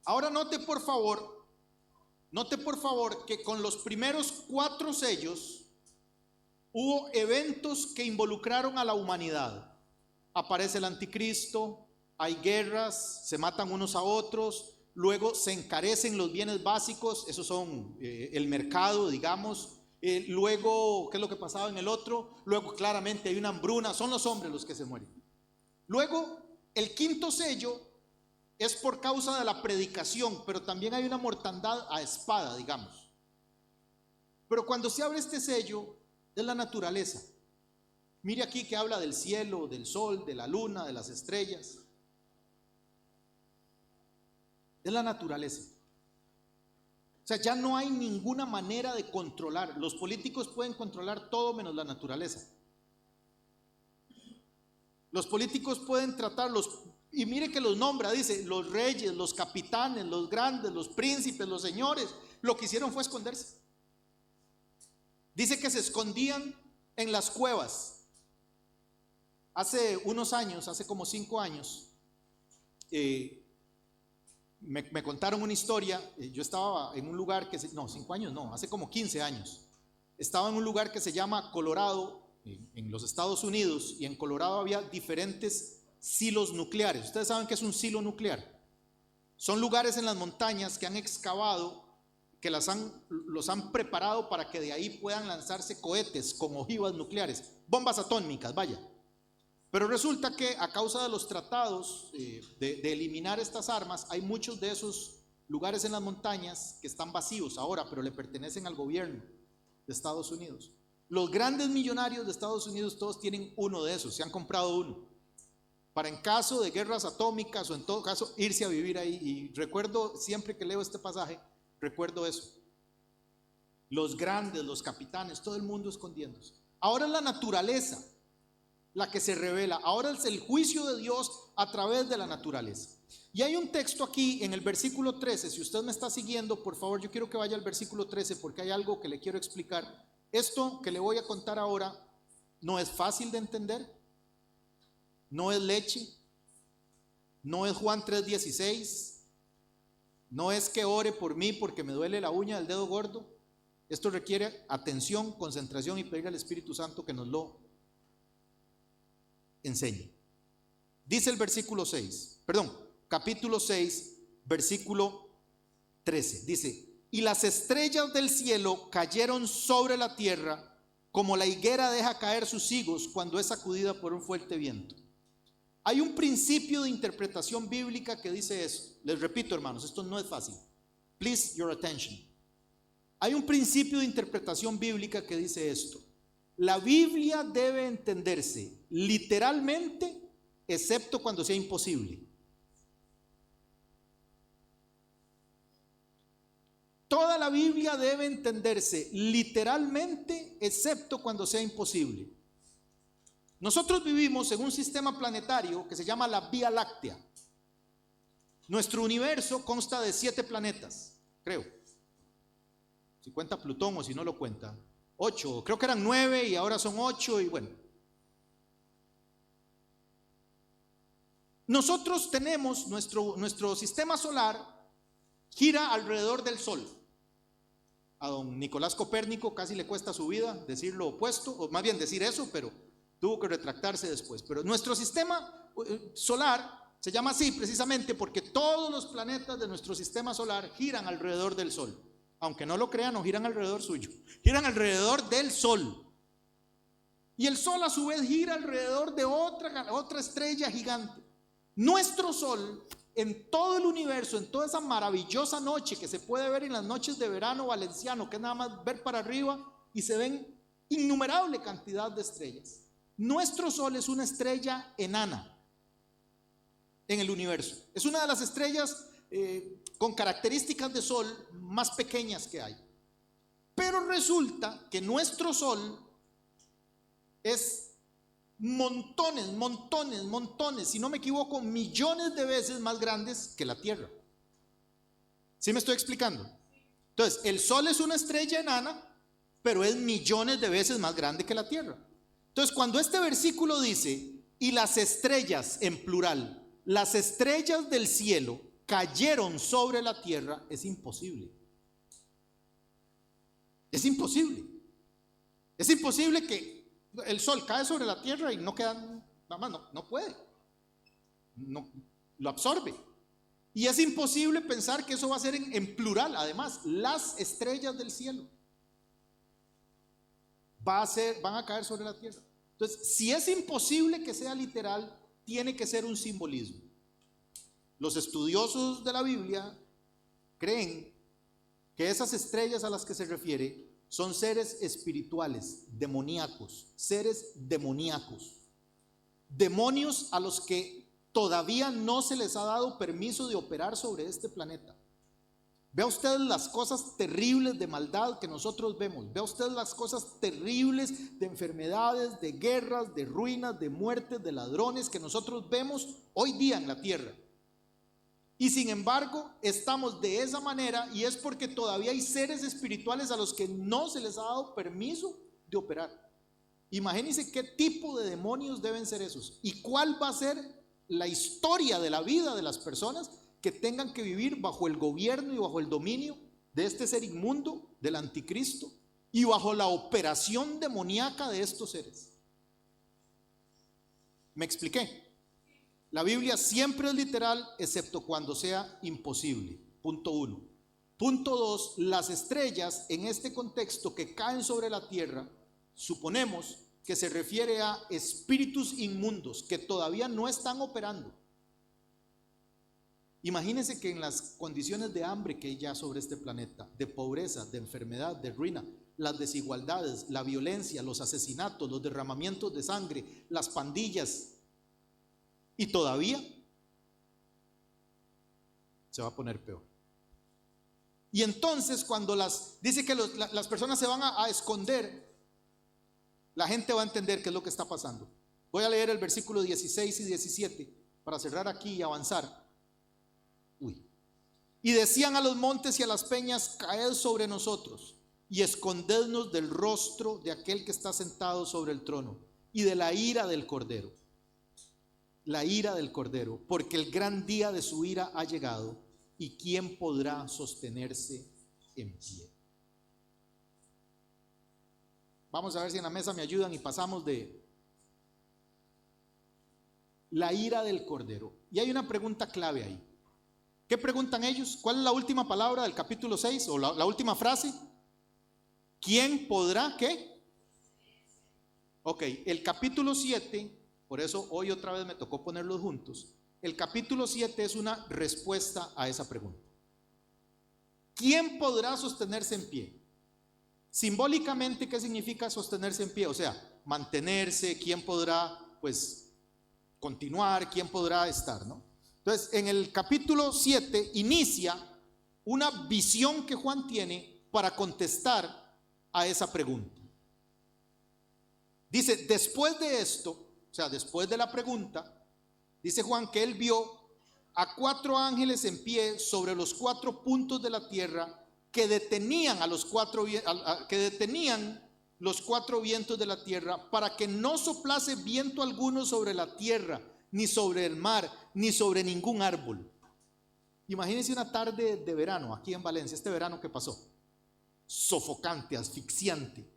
Ahora note por favor que con los primeros 4 sellos hubo eventos que involucraron a la humanidad. Aparece el anticristo, hay guerras, se matan unos a otros, luego se encarecen los bienes básicos, esos son el mercado, digamos. Luego, ¿qué es lo que pasaba en el otro? Luego claramente hay una hambruna, son los hombres los que se mueren. Luego, el quinto sello es por causa de la predicación, pero también hay una mortandad a espada, digamos. Pero cuando se abre este sello, es la naturaleza. Mire aquí que habla del cielo, del sol, de la luna, de las estrellas. Es la naturaleza. O sea, ya no hay ninguna manera de controlar. Los políticos pueden controlar todo menos la naturaleza. Los políticos pueden tratarlos, y mire que los nombra, dice, los reyes, los capitanes, los grandes, los príncipes, los señores, lo que hicieron fue esconderse. Dice que se escondían en las cuevas. Hace unos años, hace como 5 años, me contaron una historia. Yo estaba en un lugar que, no, 5 años no, hace como 15 años. Estaba en un lugar que se llama Colorado, en los Estados Unidos, y en Colorado había diferentes silos nucleares. Ustedes saben qué es un silo nuclear. Son lugares en las montañas que han excavado, que los han preparado para que de ahí puedan lanzarse cohetes con ojivas nucleares, bombas atómicas, vaya. Pero resulta que a causa de los tratados de eliminar estas armas, hay muchos de esos lugares en las montañas que están vacíos ahora, pero le pertenecen al gobierno de Estados Unidos. Los grandes millonarios de Estados Unidos todos tienen uno de esos, se han comprado uno, para en caso de guerras atómicas o en todo caso irse a vivir ahí. Y recuerdo, siempre que leo este pasaje, recuerdo eso. Los grandes, los capitanes, todo el mundo escondiéndose. Ahora es la naturaleza la que se revela, ahora es el juicio de Dios a través de la naturaleza. Y hay un texto aquí en el versículo 13, si usted me está siguiendo, por favor, yo quiero que vaya al versículo 13 porque hay algo que le quiero explicar. Esto que le voy a contar ahora no es fácil de entender, no es leche, no es Juan 3:16, no es que ore por mí porque me duele la uña del dedo gordo. Esto requiere atención, concentración y pedir al Espíritu Santo que nos lo enseñe. Dice el versículo 6, capítulo 6, versículo 13, dice: y las estrellas del cielo cayeron sobre la tierra como la higuera deja caer sus higos cuando es sacudida por un fuerte viento. Hay un principio de interpretación bíblica que dice eso. Les repito, hermanos, esto no es fácil. Please, your attention. Hay un principio de interpretación bíblica que dice esto: la Biblia debe entenderse literalmente, excepto cuando sea imposible. Toda la Biblia debe entenderse literalmente, excepto cuando sea imposible. Nosotros vivimos en un sistema planetario que se llama la Vía Láctea. Nuestro universo consta de 7 planetas, creo. Si cuenta Plutón o si no lo cuenta. 8, creo que eran 9 y ahora son 8 y bueno. Nosotros tenemos nuestro sistema solar gira alrededor del Sol. A don Nicolás Copérnico casi le cuesta su vida decir lo opuesto, o más bien decir eso, pero tuvo que retractarse después. Pero nuestro sistema solar se llama así precisamente porque todos los planetas de nuestro sistema solar giran alrededor del Sol. Aunque no lo crean, no giran alrededor suyo, giran alrededor del Sol. Y el Sol a su vez gira alrededor de otra estrella gigante. Nuestro Sol, en todo el universo, en toda esa maravillosa noche que se puede ver en las noches de verano valenciano, que es nada más ver para arriba y se ven innumerable cantidad de estrellas. Nuestro Sol es una estrella enana en el universo. Es una de las estrellas con características de Sol más pequeñas que hay. Pero resulta que nuestro Sol es montones, si no me equivoco, millones de veces más grandes que la Tierra. ¿Sí me estoy explicando? Entonces, el Sol es una estrella enana, pero es millones de veces más grande que la Tierra. Entonces, cuando este versículo dice, y las estrellas, en plural, las estrellas del cielo cayeron sobre la tierra, es imposible. Es imposible. Es imposible que el Sol cae sobre la tierra y no quedan, nada más, no puede. No, lo absorbe. Y es imposible pensar que eso va a ser en plural. Además, las estrellas del cielo van a caer sobre la tierra. Entonces, si es imposible que sea literal, tiene que ser un simbolismo. Los estudiosos de la Biblia creen que esas estrellas a las que se refiere son seres espirituales, demoníacos, seres demoníacos, demonios a los que todavía no se les ha dado permiso de operar sobre este planeta. Vea usted las cosas terribles de maldad que nosotros vemos. Vea usted las cosas terribles de enfermedades, de guerras, de ruinas, de muertes, de ladrones que nosotros vemos hoy día en la tierra. Y sin embargo, estamos de esa manera y es porque todavía hay seres espirituales a los que no se les ha dado permiso de operar. Imagínense qué tipo de demonios deben ser esos y cuál va a ser la historia de la vida de las personas que tengan que vivir bajo el gobierno y bajo el dominio de este ser inmundo, del anticristo, y bajo la operación demoníaca de estos seres. ¿Me expliqué? La Biblia siempre es literal, excepto cuando sea imposible. Punto 1. Punto 2, las estrellas en este contexto que caen sobre la tierra, suponemos que se refiere a espíritus inmundos que todavía no están operando. Imagínense que en las condiciones de hambre que hay ya sobre este planeta, de pobreza, de enfermedad, de ruina, las desigualdades, la violencia, los asesinatos, los derramamientos de sangre, las pandillas, y todavía se va a poner peor. Y entonces cuando dice que las personas se van a esconder, la gente va a entender qué es lo que está pasando. Voy a leer el versículo 16 y 17 para cerrar aquí y avanzar. Y decían a los montes y a las peñas, caed sobre nosotros y escondednos del rostro de aquel que está sentado sobre el trono y de la ira del Cordero. La ira del Cordero, porque el gran día de su ira ha llegado, y ¿quién podrá sostenerse en pie? Vamos a ver si en la mesa me ayudan y pasamos de la ira del Cordero. Y hay una pregunta clave ahí. ¿Qué preguntan ellos? ¿Cuál es la última palabra del capítulo 6 o la última frase? ¿Quién podrá qué? Ok, el capítulo 7, por eso hoy otra vez me tocó ponerlos juntos. El capítulo 7 es una respuesta a esa pregunta. ¿Quién podrá sostenerse en pie? Simbólicamente, ¿qué significa sostenerse en pie? O sea, mantenerse, ¿quién podrá continuar? ¿Quién podrá estar, no? Entonces, en el capítulo 7 inicia una visión que Juan tiene para contestar a esa pregunta. Dice, después de esto, o sea, después de la pregunta, dice Juan que él vio a 4 ángeles en pie sobre los 4 puntos de la tierra que detenían los 4 vientos de la tierra, para que no soplase viento alguno sobre la tierra, ni sobre el mar, ni sobre ningún árbol. Imagínense una tarde de verano aquí en Valencia, este verano que pasó, sofocante, asfixiante.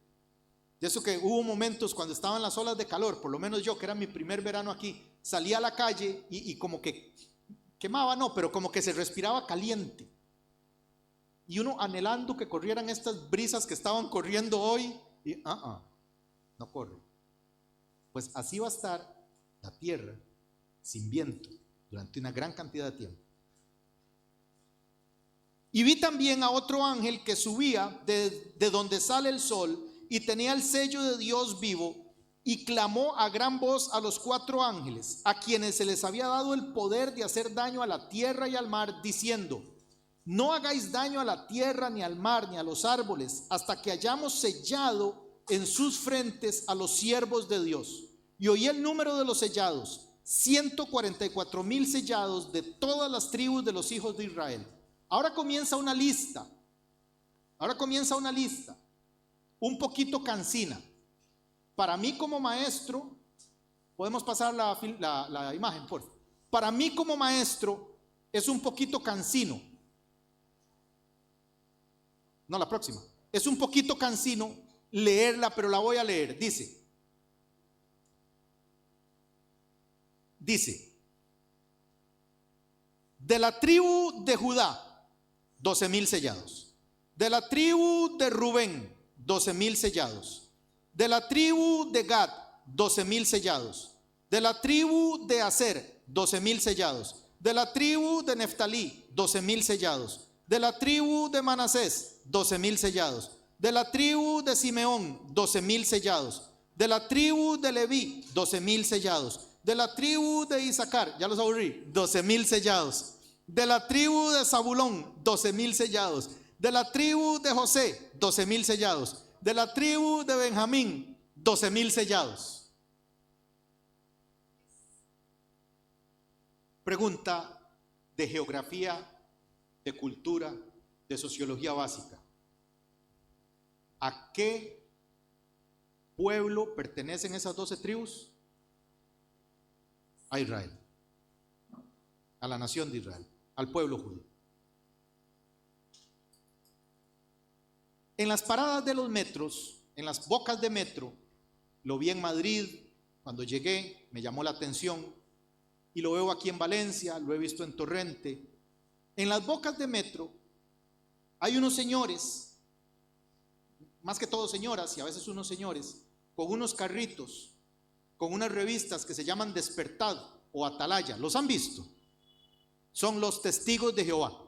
De eso que hubo momentos cuando estaban las olas de calor, por lo menos yo, que era mi primer verano aquí, salía a la calle y como que quemaba, no, pero como que se respiraba caliente. Y uno anhelando que corrieran estas brisas que estaban corriendo hoy, y no corre. Pues así va a estar la tierra sin viento durante una gran cantidad de tiempo. Y vi también a otro ángel que subía de donde sale el sol y tenía el sello de Dios vivo, y clamó a gran voz a los 4 ángeles, a quienes se les había dado el poder de hacer daño a la tierra y al mar, diciendo: no hagáis daño a la tierra, ni al mar, ni a los árboles, hasta que hayamos sellado en sus frentes a los siervos de Dios. Y oí el número de los sellados, 144,000 sellados de todas las tribus de los hijos de Israel. Ahora comienza una lista, un poquito cansina. Para mí como maestro, podemos pasar la imagen, por favor. Para mí como maestro es un poquito cansino. No, la próxima. Es un poquito cansino leerla, pero la voy a leer. Dice, de la tribu de Judá, 12,000 sellados. De la tribu de Rubén, 12,000 sellados. De la tribu de Gad, 12,000 sellados. De la tribu de Aser, 12,000 sellados. De la tribu de Neftalí, 12,000 sellados. De la tribu de Manasés, 12,000 sellados. De la tribu de Simeón, 12,000 sellados. De la tribu de Leví, 12,000 sellados. De la tribu de Isaacar, ya los aburrí, 12,000 sellados. De la tribu de Zabulón, 12,000 sellados. De la tribu de José, 12,000 sellados. De la tribu de Benjamín, 12,000 sellados. Pregunta de geografía, de cultura, de sociología básica. ¿A qué pueblo pertenecen esas 12 tribus? A Israel, a la nación de Israel, al pueblo judío. En las paradas de los metros, en las bocas de metro, lo vi en Madrid, cuando llegué me llamó la atención, y lo veo aquí en Valencia, lo he visto en Torrente. En las bocas de metro hay unos señores, más que todo señoras y a veces unos señores, con unos carritos, con unas revistas que se llaman Despertad o Atalaya. ¿Los han visto? Son los testigos de Jehová.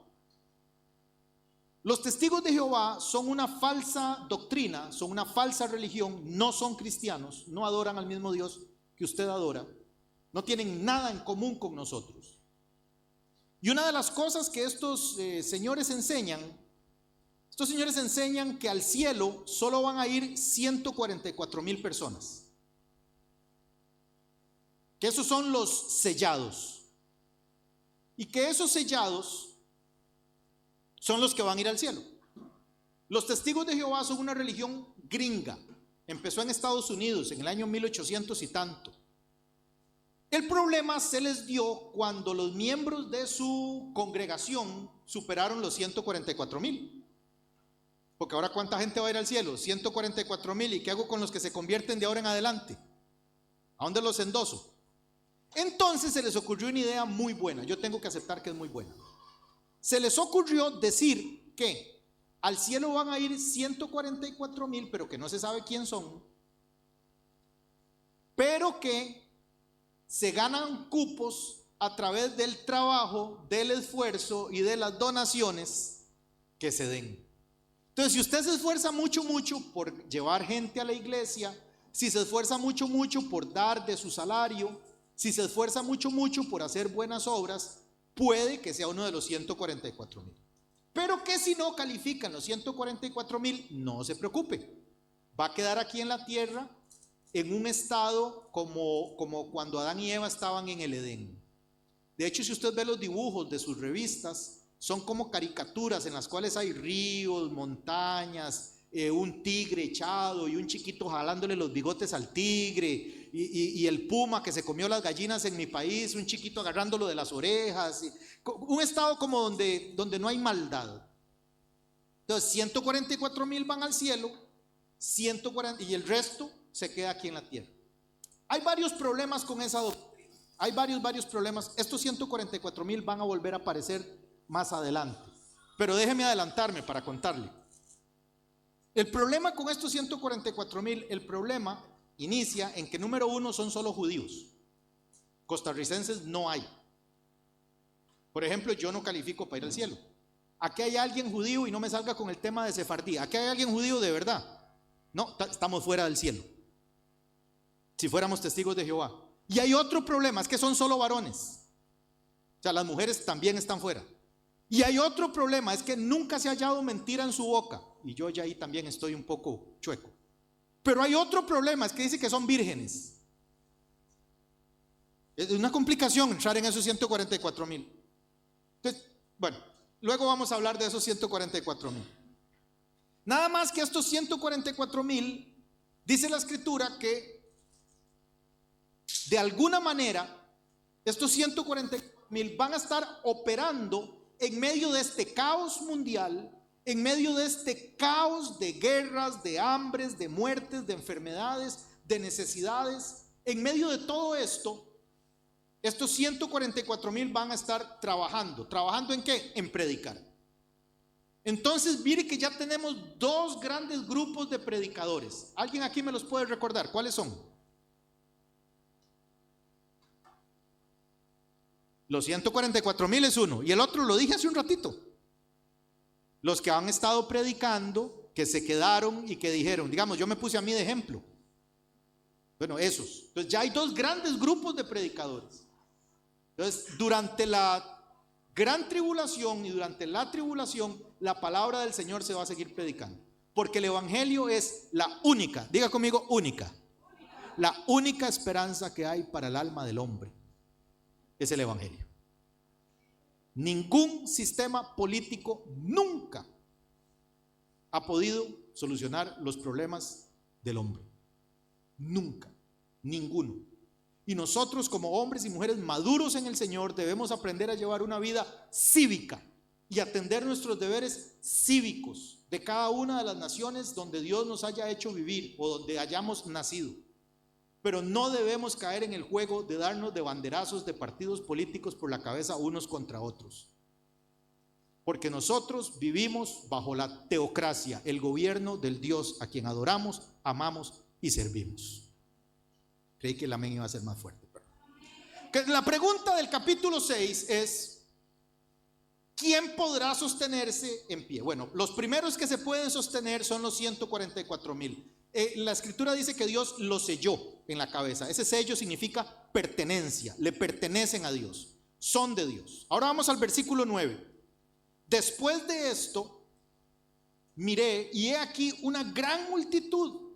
Los testigos de Jehová son una falsa doctrina, son una falsa religión, no son cristianos, no adoran al mismo Dios que usted adora, no tienen nada en común con nosotros. Y una de las cosas que estos señores enseñan que al cielo solo van a ir 144,000 personas. Que esos son los sellados. Y que esos sellados son los que van a ir al cielo. Los testigos de Jehová son una religión gringa. Empezó en Estados Unidos en el año 1800 y tanto. El problema se les dio cuando los miembros de su congregación superaron los 144,000. Porque ahora ¿cuánta gente va a ir al cielo? 144,000. ¿Y qué hago con los que se convierten de ahora en adelante? ¿A dónde los endoso? Entonces se les ocurrió una idea muy buena. Yo tengo que aceptar que es muy buena. Se les ocurrió decir que al cielo van a ir 144,000, pero que no se sabe quién son, pero que se ganan cupos a través del trabajo, del esfuerzo y de las donaciones que se den. Entonces, si usted se esfuerza mucho por llevar gente a la iglesia, si se esfuerza mucho por dar de su salario, si se esfuerza mucho por hacer buenas obras, puede que sea uno de los 144,000. Pero que si no califican los 144,000, no se preocupe. Va a quedar aquí en la tierra en un estado como cuando Adán y Eva estaban en el Edén. De hecho, si usted ve los dibujos de sus revistas, son como caricaturas en las cuales hay ríos, montañas, un tigre echado y un chiquito jalándole los bigotes al tigre, y el puma que se comió las gallinas en mi país, un chiquito agarrándolo de las orejas, un estado como donde no hay maldad. Entonces 144,000 van al cielo, 140, y el resto se queda aquí en la tierra. Hay varios problemas con esa doctrina, hay varios problemas. Estos 144,000 van a volver a aparecer más adelante, pero déjeme adelantarme para contarle. El problema con estos 144,000, el problema inicia en que número uno son solo judíos, costarricenses no hay. Por ejemplo, yo no califico para ir al cielo. Aquí hay alguien judío, y no me salga con el tema de sefardí, aquí hay alguien judío de verdad. No, estamos fuera del cielo, si fuéramos testigos de Jehová. Y hay otro problema, es que son solo varones, o sea, las mujeres también están fuera. Y hay otro problema, es que nunca se ha hallado mentira en su boca, y yo ya ahí también estoy un poco chueco. Pero hay otro problema, es que dice que son vírgenes. Es una complicación entrar en esos 144,000. Entonces, bueno, luego vamos a hablar de esos 144,000. Nada más que estos 144,000, dice la escritura que de alguna manera estos 144,000 van a estar operando en medio de este caos mundial, en medio de este caos de guerras, de hambres, de muertes, de enfermedades, de necesidades. En medio de todo esto, estos 144,000 van a estar trabajando. ¿Trabajando en qué? En predicar. Entonces, mire que ya tenemos dos grandes grupos de predicadores. ¿Alguien aquí me los puede recordar? ¿Cuáles son? Los 144,000 es uno, y el otro lo dije hace un ratito. Los que han estado predicando, que se quedaron y que dijeron, digamos, yo me puse a mí de ejemplo. Bueno, esos. Entonces ya hay dos grandes grupos de predicadores. Entonces, durante la gran tribulación y durante la tribulación, la palabra del Señor se va a seguir predicando. Porque el evangelio es la única, diga conmigo, única. La única esperanza que hay para el alma del hombre es el evangelio. Ningún sistema político nunca ha podido solucionar los problemas del hombre. Nunca, ninguno. Y nosotros, como hombres y mujeres maduros en el Señor, debemos aprender a llevar una vida cívica y atender nuestros deberes cívicos de cada una de las naciones donde Dios nos haya hecho vivir o donde hayamos nacido. Pero no debemos caer en el juego de darnos de banderazos de partidos políticos por la cabeza unos contra otros. Porque nosotros vivimos bajo la teocracia, el gobierno del Dios a quien adoramos, amamos y servimos. Creí que el amén iba a ser más fuerte. La pregunta del capítulo 6 es: ¿quién podrá sostenerse en pie? Bueno, los primeros que se pueden sostener son los 144,000. La escritura dice que Dios los selló en la cabeza. Ese sello significa pertenencia, le pertenecen a Dios, son de Dios. Ahora vamos al versículo 9. Después de esto, miré y he aquí una gran multitud,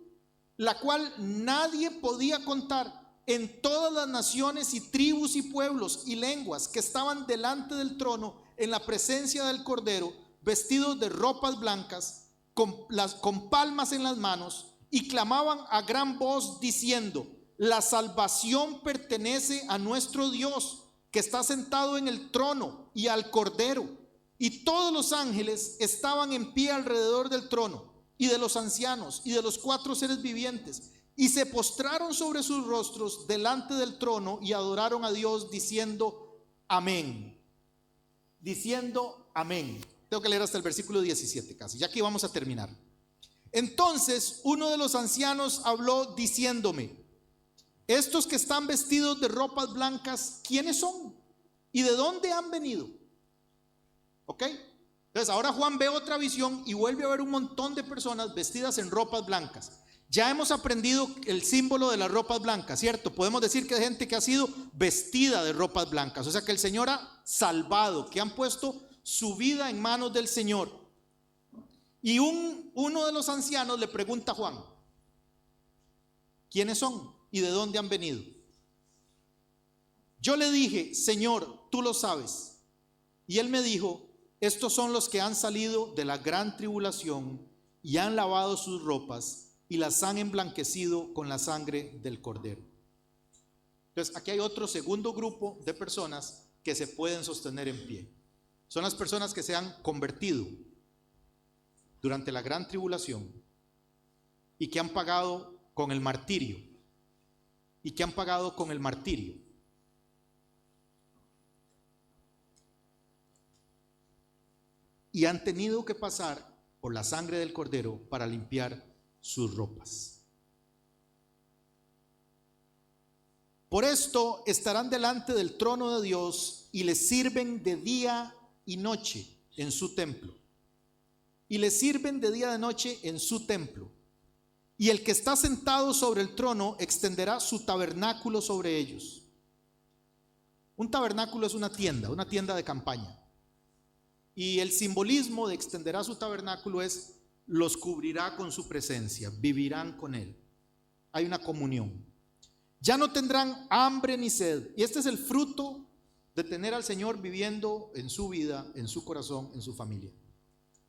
la cual nadie podía contar, en todas las naciones y tribus y pueblos y lenguas, que estaban delante del trono en la presencia del Cordero, vestidos de ropas blancas, con palmas en las manos, y clamaban a gran voz diciendo: la salvación pertenece a nuestro Dios, que está sentado en el trono, y al Cordero. Y todos los ángeles estaban en pie alrededor del trono, y de los ancianos, y de los 4 seres vivientes, y se postraron sobre sus rostros delante del trono, y adoraron a Dios diciendo: amén. Diciendo amén. Tengo que leer hasta el versículo 17 casi, ya que vamos a terminar. Entonces uno de los ancianos habló diciéndome: estos que están vestidos de ropas blancas, ¿quiénes son? ¿Y de dónde han venido? ¿Ok? Entonces ahora Juan ve otra visión y vuelve a ver un montón de personas vestidas en ropas blancas. Ya hemos aprendido el símbolo de las ropas blancas, ¿cierto? Podemos decir que hay gente que ha sido vestida de ropas blancas, o sea que el Señor ha salvado, que han puesto su vida en manos del Señor. Y uno de los ancianos le pregunta a Juan: ¿quiénes son y de dónde han venido? Yo le dije, Señor, tú lo sabes. Y él me dijo, estos son los que han salido de la gran tribulación y han lavado sus ropas y las han emblanquecido con la sangre del Cordero. Entonces, aquí hay otro segundo grupo de personas que se pueden sostener en pie. Son las personas que se han convertido durante la gran tribulación y que han pagado con el martirio. Y han tenido que pasar por la sangre del Cordero para limpiar sus ropas. Por esto estarán delante del trono de Dios y le sirven de día y noche en su templo. Y le sirven de día y de noche en su templo. Y el que está sentado sobre el trono extenderá su tabernáculo sobre ellos. Un tabernáculo es una tienda de campaña. Y el simbolismo de extenderá su tabernáculo es: los cubrirá con su presencia, vivirán con él. Hay una comunión. Ya no tendrán hambre ni sed. Y este es el fruto de tener al Señor viviendo en su vida, en su corazón, en su familia.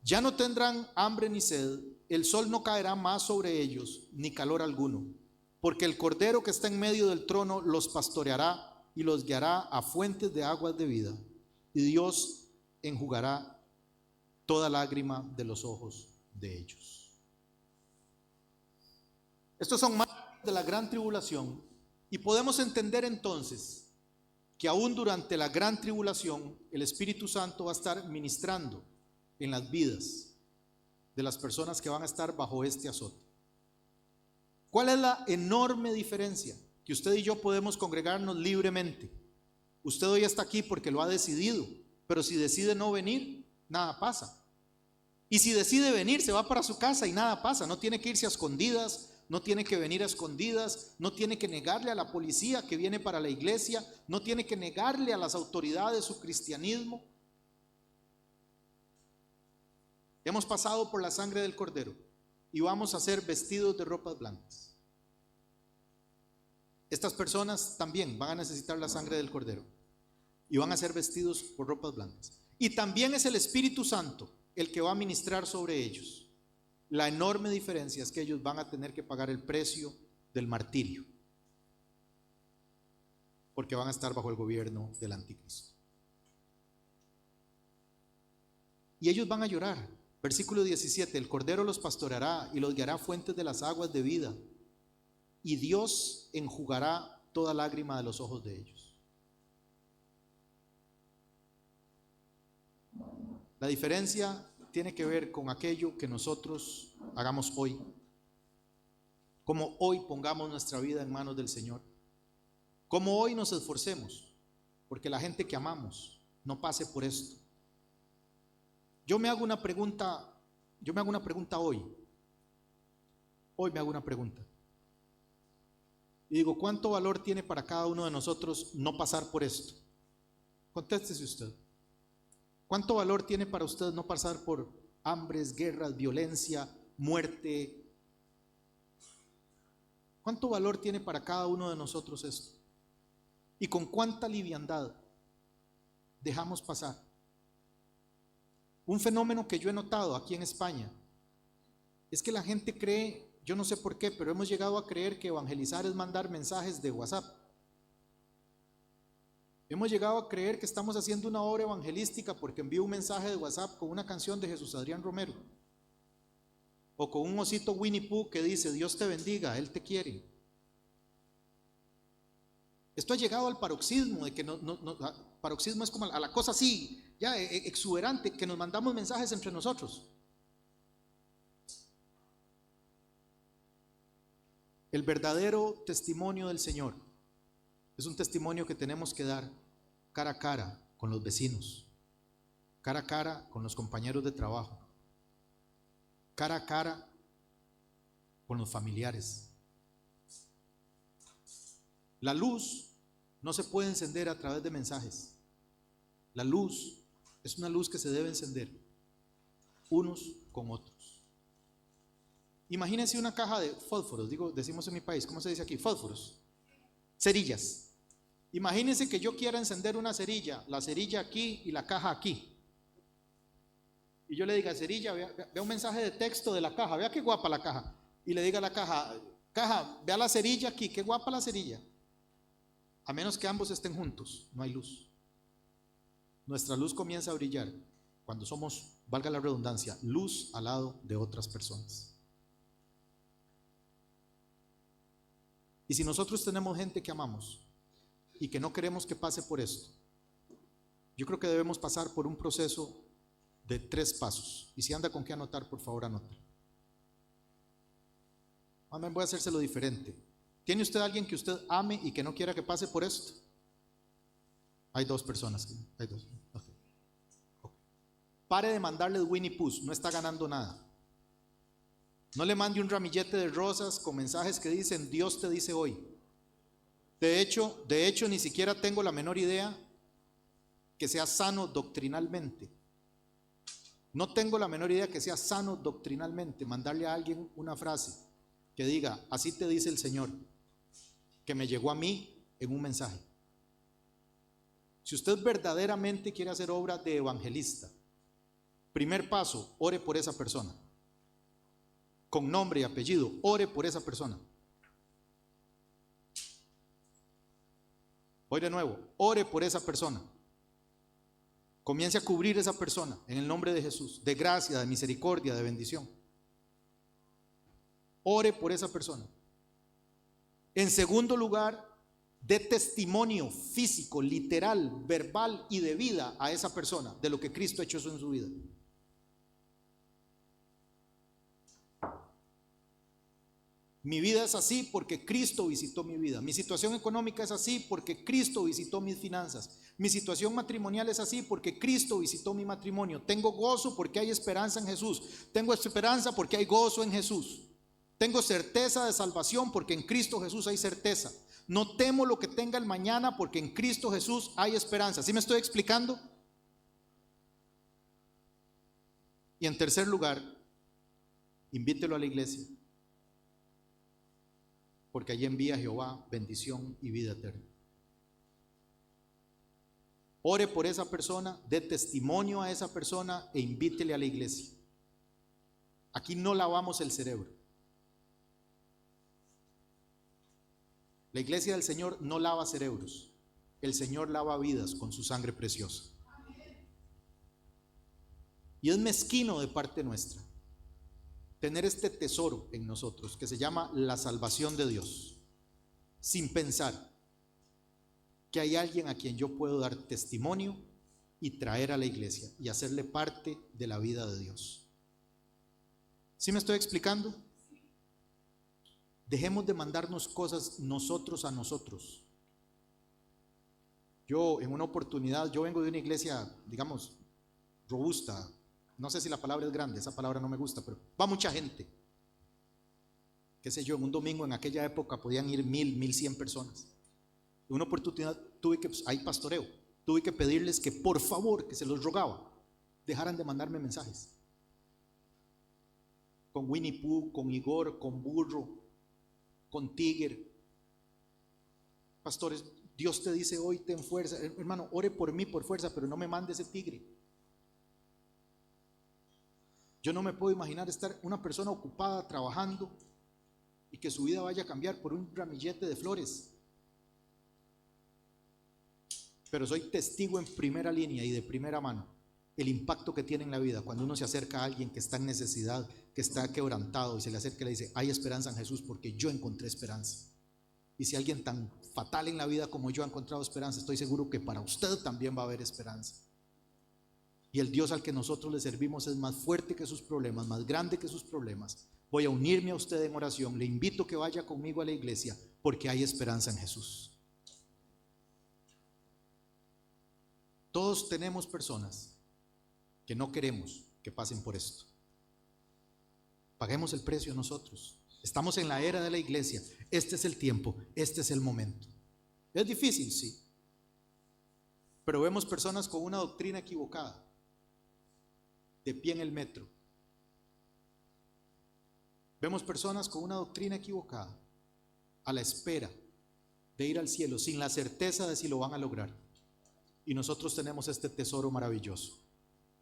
Ya no tendrán hambre ni sed. El sol no caerá más sobre ellos, ni calor alguno. Porque el Cordero que está en medio del trono los pastoreará y los guiará a fuentes de aguas de vida. Y Dios enjugará toda lágrima de los ojos de ellos. Estos son marcos de la gran tribulación, y podemos entender entonces que aún durante la gran tribulación el Espíritu Santo va a estar ministrando en las vidas de las personas que van a estar bajo este azote. ¿Cuál es la enorme diferencia? Que usted y yo podemos congregarnos libremente. Usted hoy está aquí porque lo ha decidido, pero si decide no venir, nada pasa. Y si decide venir, se va para su casa y nada pasa. No tiene que irse a escondidas, no tiene que venir a escondidas, no tiene que negarle a la policía que viene para la iglesia, no tiene que negarle a las autoridades su cristianismo. Hemos pasado por la sangre del Cordero y vamos a ser vestidos de ropas blancas. Estas personas también van a necesitar la sangre del Cordero y van a ser vestidos por ropas blancas. Y también es el Espíritu Santo el que va a ministrar sobre ellos. La enorme diferencia es que ellos van a tener que pagar el precio del martirio, porque van a estar bajo el gobierno del anticristo. Y ellos van a llorar. Versículo 17: el Cordero los pastoreará y los guiará a fuentes de las aguas de vida, y Dios enjugará toda lágrima de los ojos de ellos. La diferencia tiene que ver con aquello que nosotros hagamos hoy, como hoy pongamos nuestra vida en manos del Señor, como hoy nos esforcemos porque la gente que amamos no pase por esto. Yo me hago una pregunta hoy me hago una pregunta y digo: ¿cuánto valor tiene para cada uno de nosotros no pasar por esto? Contéstese usted. ¿Cuánto valor tiene para usted no pasar por hambres, guerras, violencia, muerte? ¿Cuánto valor tiene para cada uno de nosotros esto? ¿Y con cuánta liviandad dejamos pasar? Un fenómeno que yo he notado aquí en España es que la gente cree, yo no sé por qué, pero hemos llegado a creer que evangelizar es mandar mensajes de WhatsApp. Hemos llegado a creer que estamos haciendo una obra evangelística porque envío un mensaje de WhatsApp con una canción de Jesús Adrián Romero, o con un osito Winnie Pooh que dice: Dios te bendiga, Él te quiere. Esto ha llegado al paroxismo, de que paroxismo es como a la cosa así, ya exuberante, que nos mandamos mensajes entre nosotros. El verdadero testimonio del Señor es un testimonio que tenemos que dar cara a cara con los vecinos, cara a cara con los compañeros de trabajo, cara a cara con los familiares. La luz no se puede encender a través de mensajes. La luz es una luz que se debe encender unos con otros. Imagínense una caja de fósforos, decimos en mi país, ¿cómo se dice aquí? Fósforos, cerillas. Imagínense que yo quiera encender una cerilla, la cerilla aquí y la caja aquí. Y yo le diga, cerilla, vea un mensaje de texto de la caja, vea qué guapa la caja. Y le diga a la caja, caja, vea la cerilla aquí, qué guapa la cerilla. A menos que ambos estén juntos, no hay luz. Nuestra luz comienza a brillar cuando somos, valga la redundancia, luz al lado de otras personas. Y si nosotros tenemos gente que amamos y que no queremos que pase por esto, yo creo que debemos pasar por un proceso de 3 pasos. Y si anda con qué anotar, por favor anote. Amén, voy a hacérselo diferente. ¿Tiene usted a alguien que usted ame y que no quiera que pase por esto? Hay 2 personas. Hay 2. Okay. Pare de mandarle Winnie Pooh, no está ganando nada. No le mande un ramillete de rosas con mensajes que dicen Dios te dice hoy. De hecho, ni siquiera tengo la menor idea que sea sano doctrinalmente. No tengo la menor idea que sea sano doctrinalmente mandarle a alguien una frase que diga, así te dice el Señor, que me llegó a mí en un mensaje. Si usted verdaderamente quiere hacer obra de evangelista, primer paso, ore por esa persona. Con nombre y apellido, ore por esa persona. Voy de nuevo, ore por esa persona. Comience a cubrir a esa persona en el nombre de Jesús, de gracia, de misericordia, de bendición. Ore por esa persona. En segundo lugar, dé testimonio físico, literal, verbal y de vida a esa persona de lo que Cristo ha hecho en su vida. Mi vida es así porque Cristo visitó mi vida. Mi situación económica es así porque Cristo visitó mis finanzas. Mi situación matrimonial es así porque Cristo visitó mi matrimonio. Tengo gozo porque hay esperanza en Jesús. Tengo esperanza porque hay gozo en Jesús. Tengo certeza de salvación porque en Cristo Jesús hay certeza. No temo lo que tenga el mañana porque en Cristo Jesús hay esperanza. ¿Sí me estoy explicando? Y en tercer lugar, invítelo a la iglesia, porque allí envía Jehová bendición y vida eterna. Ore por esa persona, dé testimonio a esa persona e invítele a la iglesia. Aquí no lavamos el cerebro. La iglesia del Señor no lava cerebros. El Señor lava vidas con su sangre preciosa. Y es mezquino de parte nuestra tener este tesoro en nosotros que se llama la salvación de Dios, sin pensar que hay alguien a quien yo puedo dar testimonio y traer a la iglesia y hacerle parte de la vida de Dios. ¿Sí me estoy explicando? Dejemos de mandarnos cosas nosotros a nosotros. Yo en una oportunidad, yo vengo de una iglesia, digamos, robusta. No sé si la palabra es grande, esa palabra no me gusta, pero va mucha gente. Qué sé yo, en un domingo en aquella época podían ir 1000, 1100 personas. En una oportunidad hay pastoreo, tuve que pedirles que por favor, que se los rogaba, dejaran de mandarme mensajes. Con Winnie Pooh, con Igor, con Burro, con Tiger. Pastores, Dios te dice hoy, ten fuerza. Hermano, ore por mí por fuerza, pero no me mande ese tigre. Yo no me puedo imaginar estar una persona ocupada trabajando y que su vida vaya a cambiar por un ramillete de flores. Pero soy testigo en primera línea y de primera mano el impacto que tiene en la vida cuando uno se acerca a alguien que está en necesidad, que está quebrantado y se le acerca y le dice, hay esperanza en Jesús porque yo encontré esperanza. Y si alguien tan fatal en la vida como yo ha encontrado esperanza, estoy seguro que para usted también va a haber esperanza. Y el Dios al que nosotros le servimos es más fuerte que sus problemas, más grande que sus problemas. Voy a unirme a usted en oración. Le invito a que vaya conmigo a la iglesia porque hay esperanza en Jesús. Todos tenemos personas que no queremos que pasen por esto. Paguemos el precio nosotros. Estamos en la era de la iglesia. Este es el tiempo, este es el momento. Es difícil, sí. Pero vemos personas con una doctrina equivocada, de pie en el metro. Vemos personas con una doctrina equivocada, a la espera de ir al cielo sin la certeza de si lo van a lograr. Y nosotros tenemos este tesoro maravilloso,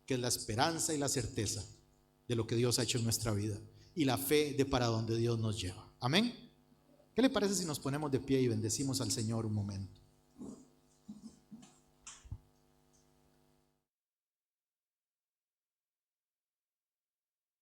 que es la esperanza y la certeza de lo que Dios ha hecho en nuestra vida y la fe de para donde Dios nos lleva. Amén. ¿Qué le parece si nos ponemos de pie y bendecimos al Señor un momento?